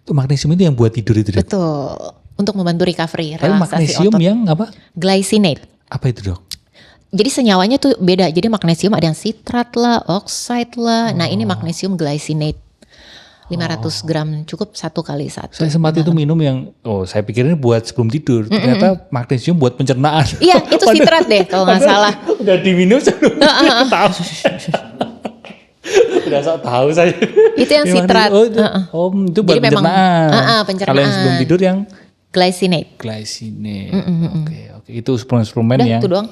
[SPEAKER 2] Itu magnesium itu yang buat tidur itu.
[SPEAKER 1] Betul. Untuk membantu recovery,
[SPEAKER 2] relaksasi magnesium otot. Yang apa?
[SPEAKER 1] Glycinate.
[SPEAKER 2] Apa itu dok?
[SPEAKER 1] Jadi senyawanya tuh beda. Jadi magnesium ada yang sitrat lah, oxide lah. Nah ini magnesium glycinate. 500 gram cukup 1 kali 1.
[SPEAKER 2] Saya sempat itu minum yang, saya pikirnya buat sebelum tidur. Ternyata magnesium buat pencernaan.
[SPEAKER 1] Iya itu sitrat deh kalau gak salah.
[SPEAKER 2] Udah diminum sebelum tahu. Udah sok tahu saya.
[SPEAKER 1] Itu yang sitrat.
[SPEAKER 2] Itu buat jadi pencernaan.
[SPEAKER 1] Pencernaan.
[SPEAKER 2] Kalau yang sebelum tidur yang
[SPEAKER 1] glycinate.
[SPEAKER 2] Oke. Itu suplemen-suplemen yang.
[SPEAKER 1] Itu doang.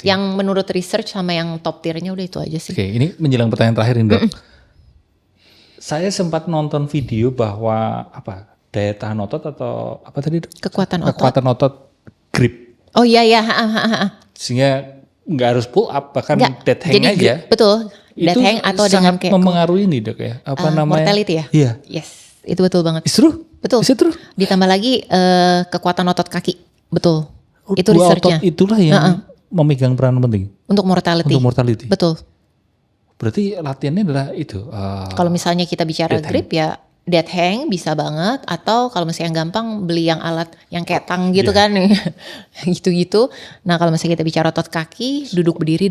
[SPEAKER 1] Yang menurut research sama yang top tiernya udah itu aja sih.
[SPEAKER 2] Oke, ini menjelang pertanyaan terakhir ini dok. Saya sempat nonton video bahwa daya tahan otot atau apa tadi dok?
[SPEAKER 1] Kekuatan
[SPEAKER 2] otot grip.
[SPEAKER 1] Oh iya.
[SPEAKER 2] Sehingga nggak harus pull up, bahkan dead hang aja.
[SPEAKER 1] Betul. Dead hang atau dengan kayak
[SPEAKER 2] mempengaruhi nih dok ya.
[SPEAKER 1] Mortality ya?
[SPEAKER 2] Iya.
[SPEAKER 1] Yes, itu betul banget. Betul. Ditambah lagi kekuatan otot kaki. Betul. Itu researchnya.
[SPEAKER 2] Otot itulah yang memegang peran penting.
[SPEAKER 1] Untuk mortality. Betul.
[SPEAKER 2] Berarti latihannya adalah itu.
[SPEAKER 1] Kalau misalnya kita bicara grip ya dead hang bisa banget, atau kalau misalnya yang gampang beli yang alat yang kayak tang gitu kan. Gitu-gitu. Nah kalau misalnya kita bicara otot kaki, duduk berdiri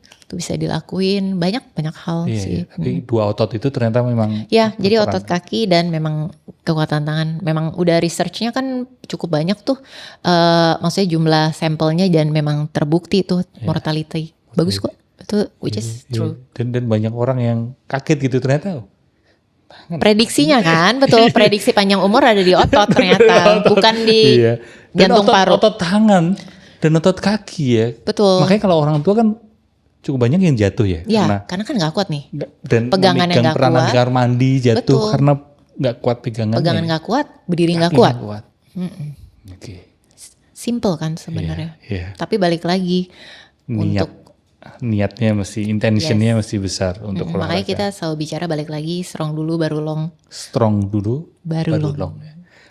[SPEAKER 1] itu bisa dilakuin banyak hal sih.
[SPEAKER 2] Tapi 2 otot itu ternyata memang.
[SPEAKER 1] Ya jadi otot kaki dan memang kekuatan tangan. Memang udah researchnya kan cukup banyak tuh. Maksudnya jumlah sampelnya dan memang terbukti tuh mortality. Bagus kok. Itu which is true.
[SPEAKER 2] Dan banyak orang yang kaget gitu ternyata.
[SPEAKER 1] Prediksinya kan, betul. Prediksi panjang umur ada di otot ternyata, bukan di jantung paru.
[SPEAKER 2] Otot tangan dan otot kaki ya.
[SPEAKER 1] Betul.
[SPEAKER 2] Makanya kalau orang tua kan cukup banyak yang jatuh ya.
[SPEAKER 1] Iya, karena kan gak kuat nih.
[SPEAKER 2] Dan
[SPEAKER 1] pegangan yang gak kuat.
[SPEAKER 2] Di kamar mandi jatuh. Betul. Karena gak kuat pegangannya.
[SPEAKER 1] Pegangan gak kuat, berdiri gak kuat.
[SPEAKER 2] Oke.
[SPEAKER 1] Simple kan sebenarnya. Tapi balik lagi
[SPEAKER 2] niatnya mesti, intentionnya mesti besar untuk olahraga.
[SPEAKER 1] Makanya kita selalu bicara balik lagi, strong dulu baru long.
[SPEAKER 2] Strong dulu baru long.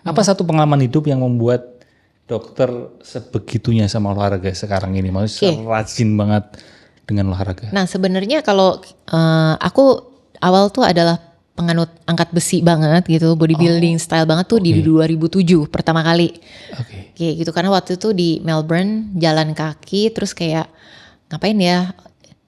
[SPEAKER 2] Apa satu pengalaman hidup yang membuat dokter sebegitunya sama olahraga sekarang ini? Maksudnya rajin banget dengan olahraga.
[SPEAKER 1] Nah sebenarnya kalau aku awal tuh adalah penganut angkat besi banget gitu, bodybuilding style banget tuh di 2007 pertama kali. Kayak gitu, karena waktu itu di Melbourne jalan kaki terus kayak ngapain ya,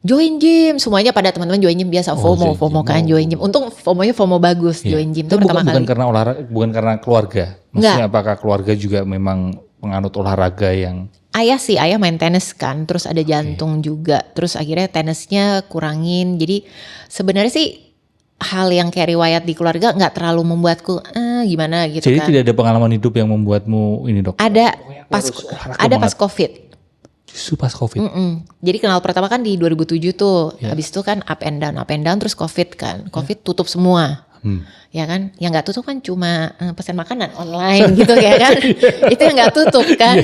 [SPEAKER 1] join gym, semuanya pada teman-teman join gym biasa, FOMO kan join gym. Untung FOMO bagus join gym itu pertama kali.
[SPEAKER 2] Bukan karena olahraga, bukan karena keluarga. Maksudnya apakah keluarga juga memang penganut olahraga yang?
[SPEAKER 1] Ayah main tenis kan, terus ada jantung juga, terus akhirnya tenisnya kurangin. Jadi sebenarnya sih hal yang kayak riwayat di keluarga nggak terlalu membuatku gimana gitu.
[SPEAKER 2] Jadi
[SPEAKER 1] kan.
[SPEAKER 2] tidak ada pengalaman hidup yang membuatmu ini dok?
[SPEAKER 1] Ada pas COVID.
[SPEAKER 2] Justru pas COVID.
[SPEAKER 1] Jadi kenal pertama kan di 2007 tuh. Habis itu kan up and down terus COVID kan. COVID tutup semua. Ya kan, yang nggak tutup kan cuma pesan makanan online gitu ya kan. Itu yang nggak tutup kan.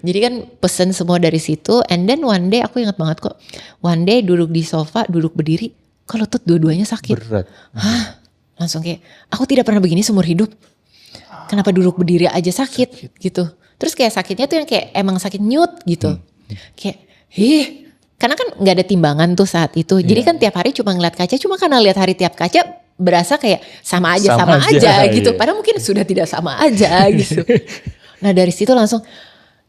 [SPEAKER 1] Jadi kan pesen semua dari situ. And then one day aku ingat banget kok. One day duduk di sofa, duduk berdiri, kalau tuh dua-duanya sakit.
[SPEAKER 2] Berat.
[SPEAKER 1] Langsung kayak aku tidak pernah begini seumur hidup. Kenapa duduk berdiri aja sakit gitu. Terus kayak sakitnya tuh yang kayak emang sakit nyut gitu. Kayak karena kan gak ada timbangan tuh saat itu. Jadi kan tiap hari cuma ngeliat kaca. Cuma karena lihat hari tiap kaca berasa kayak sama aja gitu. Padahal mungkin sudah tidak sama aja gitu. Nah dari situ langsung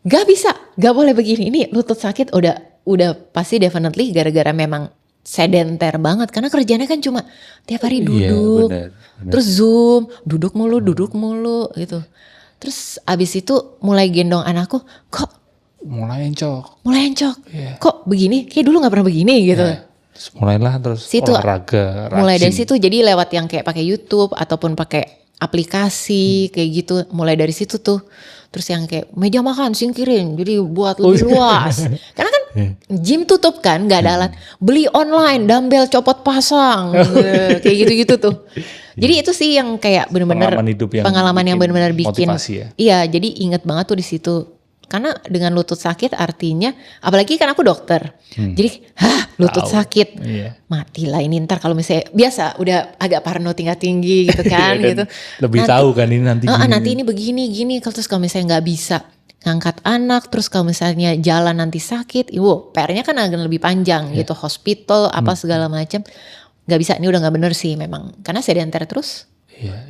[SPEAKER 1] gak bisa, gak boleh begini. Ini lutut sakit udah udah pasti definitely gara-gara memang sedenter banget karena kerjanya kan cuma tiap hari duduk,
[SPEAKER 2] bener.
[SPEAKER 1] terus Zoom, duduk mulu gitu. Terus abis itu mulai gendong anakku, kok
[SPEAKER 2] mulai encok,
[SPEAKER 1] kok begini? Kayak dulu nggak pernah begini gitu.
[SPEAKER 2] Terus mulailah situ, olahraga, rajin.
[SPEAKER 1] Mulai dari situ jadi lewat yang kayak pakai YouTube ataupun pakai aplikasi kayak gitu. Mulai dari situ tuh. Terus yang kayak meja makan singkirin jadi buat lebih luas. Karena kan gym tutup kan, nggak ada alat. Beli online, dumbbell copot pasang, kayak gitu-gitu tuh. Jadi itu sih yang kayak benar-benar pengalaman yang benar-benar bikin.
[SPEAKER 2] Ya?
[SPEAKER 1] Iya, jadi inget banget tuh di situ. Karena dengan lutut sakit artinya, apalagi kan aku dokter. Jadi, lutut sakit, matilah ini ntar kalau misalnya biasa udah agak parno tingkat tinggi gitu kan, gitu.
[SPEAKER 2] Lebih nanti, tahu kan ini nanti.
[SPEAKER 1] Nanti ini begini gini. Kalau terus kalau misalnya nggak bisa ngangkat anak, terus kalau misalnya jalan nanti sakit, PR-nya kan agak lebih panjang gitu, hospital apa segala macam. Nggak bisa, ini udah nggak bener sih memang, karena sedenter terus.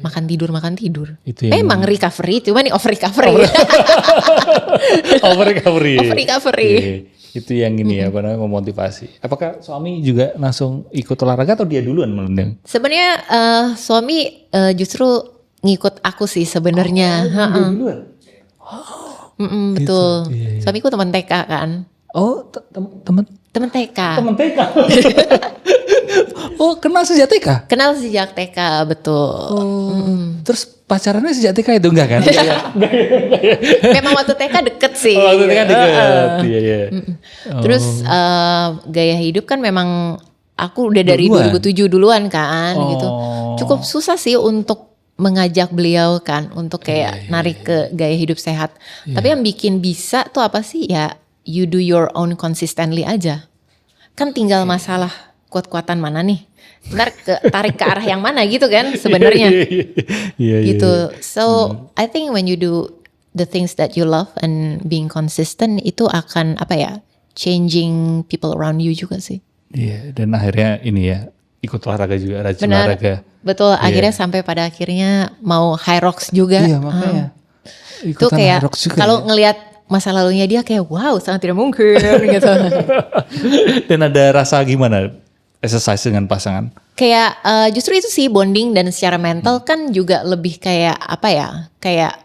[SPEAKER 1] Makan tidur. Itu memang recovery, cuma nih off recovery.
[SPEAKER 2] Over recovery. Itu yang ini apa namanya memotivasi. Apakah suami juga langsung ikut olahraga atau dia duluan melendeng?
[SPEAKER 1] Sebenarnya suami justru ngikut aku sih sebenarnya.
[SPEAKER 2] Duluan.
[SPEAKER 1] Betul. Gitu. Suamiku teman TK kan.
[SPEAKER 2] Oh, teman
[SPEAKER 1] TK.
[SPEAKER 2] Teman TK. Oh, kenal sejak TK?
[SPEAKER 1] Kenal sejak TK, betul.
[SPEAKER 2] Terus pacarannya sejak TK itu enggak kan?
[SPEAKER 1] Memang waktu TK deket sih.
[SPEAKER 2] Waktu TK deket. Iya.
[SPEAKER 1] Terus gaya hidup kan memang aku udah dari 2007 duluan kan gitu. Cukup susah sih untuk mengajak beliau kan untuk kayak narik ke gaya hidup sehat. Tapi yang bikin bisa tuh apa sih ya? You do your own consistently aja. Kan tinggal masalah kuat-kuatan mana nih, ntar tarik ke arah yang mana gitu kan sebenarnya. Gitu. So I think when you do the things that you love and being consistent itu akan changing people around you juga sih.
[SPEAKER 2] Iya, dan akhirnya ini ya ikut olahraga juga, rajin olahraga.
[SPEAKER 1] Betul, akhirnya sampai pada akhirnya mau high rocks juga.
[SPEAKER 2] Iya makanya.
[SPEAKER 1] Itu kayak kalau ngelihat masa lalunya dia kayak wow sangat tidak mungkin gitu.
[SPEAKER 2] Dan ada rasa gimana? Exercise dengan pasangan? Kayak
[SPEAKER 1] justru itu sih bonding dan secara mental kan juga lebih kayak kayak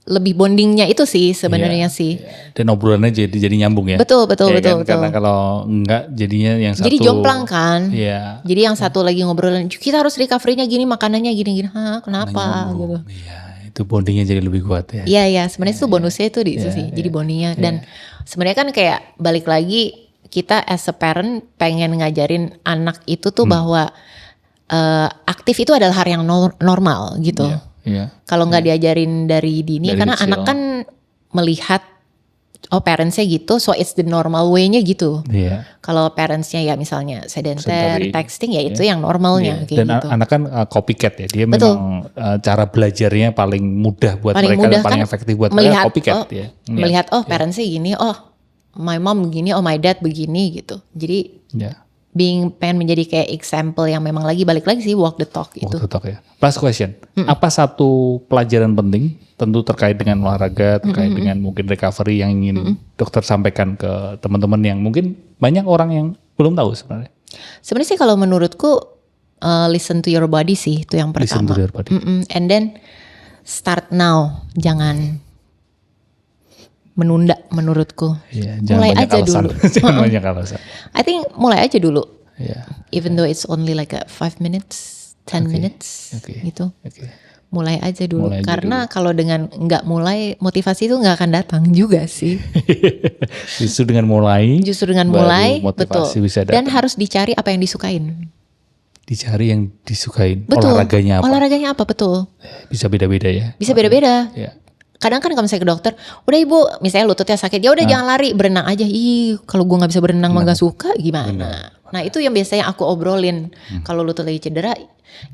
[SPEAKER 1] lebih bondingnya itu sih sebenarnya sih.
[SPEAKER 2] Dan obrolannya jadi nyambung ya.
[SPEAKER 1] Betul.
[SPEAKER 2] Kan? Karena kalau enggak jadinya yang satu.
[SPEAKER 1] Jadi jomplang kan.
[SPEAKER 2] Iya.
[SPEAKER 1] Jadi yang satu lagi ngobrolin kita harus recovery-nya gini, makanannya gini. Kenapa gitu.
[SPEAKER 2] Iya, itu bondingnya jadi lebih kuat ya.
[SPEAKER 1] Iya, sebenarnya itu bonusnya itu di situ sih. Jadi bondingnya dan sebenarnya kan kayak balik lagi kita as a parent pengen ngajarin anak itu tuh bahwa aktif itu adalah hal yang normal gitu. Kalau nggak diajarin dari dini, karena anak kan melihat parentsnya gitu, so it's the normal way-nya gitu. Kalau parentsnya ya misalnya sedenter, texting ya itu yang normalnya. Kayak
[SPEAKER 2] dan
[SPEAKER 1] gitu.
[SPEAKER 2] Anak kan copycat ya, dia memang cara belajarnya paling mudah buat mereka, paling efektif buat mereka copycat ya.
[SPEAKER 1] Melihat parentsnya gini, my mom begini, my dad begini gitu. Jadi pengen menjadi kayak example yang memang balik lagi sih walk the talk itu.
[SPEAKER 2] Walk the talk ya. Last question. Apa satu pelajaran penting tentu terkait dengan olahraga, terkait dengan mungkin recovery yang ingin dokter sampaikan ke teman-teman yang mungkin banyak orang yang belum tahu sebenarnya?
[SPEAKER 1] Sebenarnya sih kalau menurutku listen to your body sih itu yang pertama.
[SPEAKER 2] Listen to your body.
[SPEAKER 1] And then start now, jangan menunda menurutku. Mulai aja dulu.
[SPEAKER 2] Jangan banyak alasan.
[SPEAKER 1] I think mulai aja dulu. Even though it's only like 5 minutes, 10 minutes gitu. Mulai aja dulu. Karena kalau dengan nggak mulai, motivasi itu nggak akan datang juga sih.
[SPEAKER 2] Justru dengan mulai,
[SPEAKER 1] betul.
[SPEAKER 2] Bisa datang.
[SPEAKER 1] Dan harus dicari apa yang disukain.
[SPEAKER 2] Dicari yang disukain.
[SPEAKER 1] Betul.
[SPEAKER 2] Olahraganya apa?
[SPEAKER 1] Betul.
[SPEAKER 2] Bisa beda-beda ya.
[SPEAKER 1] Bisa beda-beda. Kadang kan kalau misalnya ke dokter, udah ibu, misalnya lututnya sakit, ya udah jangan lari, berenang aja. Kalau gue nggak bisa berenang, mah nggak suka, gimana? Nah itu yang biasanya aku obrolin. Kalau lutut lagi cedera,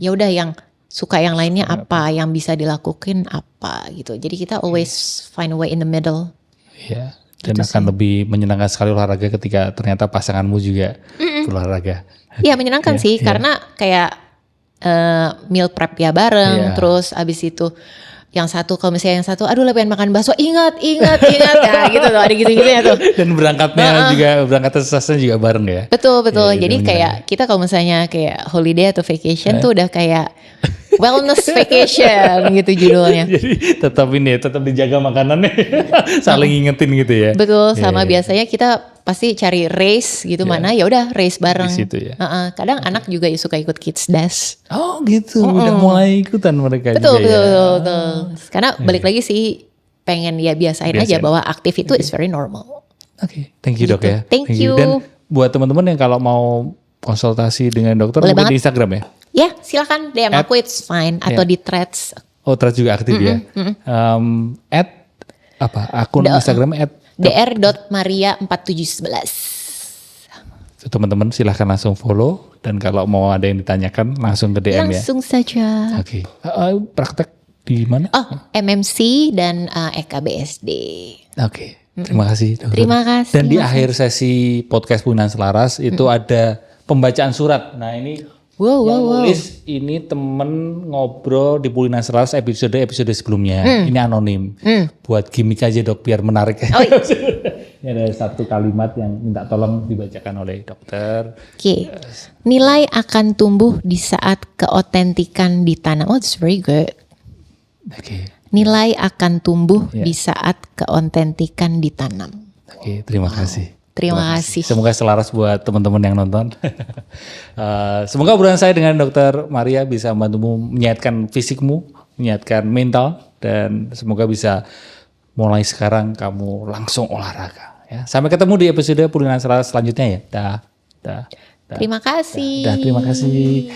[SPEAKER 1] ya udah yang suka yang lainnya apa, yang bisa dilakukan apa gitu. Jadi kita always find a way in the middle.
[SPEAKER 2] Iya. Dan gitu akan lebih menyenangkan sekali olahraga ketika ternyata pasanganmu juga olahraga. Iya
[SPEAKER 1] menyenangkan sih, karena kayak meal prep ya bareng, terus abis itu yang satu kalau misalnya yang satu aduh pengen makan bakso ingat ya gitu tuh ada gitu ya tuh.
[SPEAKER 2] Dan berangkat sesasnya juga bareng ya.
[SPEAKER 1] Betul. Ya, jadi kayak kita kalau misalnya kayak holiday atau vacation tuh udah kayak wellness vacation gitu judulnya.
[SPEAKER 2] Jadi tetap dijaga makanannya, saling ingetin gitu ya.
[SPEAKER 1] Betul, sama biasanya kita pasti cari race gitu mana ya udah race bareng.
[SPEAKER 2] Di situ ya.
[SPEAKER 1] Kadang anak juga suka ikut kids dash.
[SPEAKER 2] Oh gitu, udah mulai ikutan mereka
[SPEAKER 1] betul,
[SPEAKER 2] juga
[SPEAKER 1] betul. Karena balik lagi sih pengen ya biasain aja bahwa aktif itu is very normal.
[SPEAKER 2] Oke, thank you dok ya.
[SPEAKER 1] Thank you.
[SPEAKER 2] Dan buat teman-teman yang kalau mau konsultasi dengan dokter mungkin di Instagram ya?
[SPEAKER 1] Ya silakan DM aku it's fine atau di Threads.
[SPEAKER 2] Oh Threads juga aktif ya? Akun Instagram
[SPEAKER 1] dr.maria4711.
[SPEAKER 2] Teman-teman silahkan langsung follow dan kalau mau ada yang ditanyakan langsung ke DM
[SPEAKER 1] langsung saja.
[SPEAKER 2] Oke. Praktek di mana?
[SPEAKER 1] MMC dan EKBSD.
[SPEAKER 2] Oke. Terima kasih dokter.
[SPEAKER 1] Terima kasih.
[SPEAKER 2] Dan di akhir sesi podcast Punan Selaras itu ada pembacaan surat. Nah ini nulis ini temen ngobrol di Punan Selaras episode sebelumnya. Ini anonim. Buat gimmick aja dok biar menarik. Ini ada satu kalimat yang minta tolong dibacakan oleh dokter.
[SPEAKER 1] Oke. Nilai akan tumbuh di saat keotentikan ditanam. Oh, that's very good.
[SPEAKER 2] Oke.
[SPEAKER 1] Nilai akan tumbuh di saat keotentikan ditanam.
[SPEAKER 2] Oke, terima kasih.
[SPEAKER 1] Terima kasih.
[SPEAKER 2] Semoga selaras buat teman-teman yang nonton. Semoga obrolan saya dengan Dr. Maria bisa membantumu menyehatkan fisikmu, menyehatkan mental, dan semoga bisa mulai sekarang kamu langsung olahraga. Ya. Sampai ketemu di episode Punan Selaras selanjutnya ya. Dah.
[SPEAKER 1] Terima kasih.
[SPEAKER 2] Terima kasih.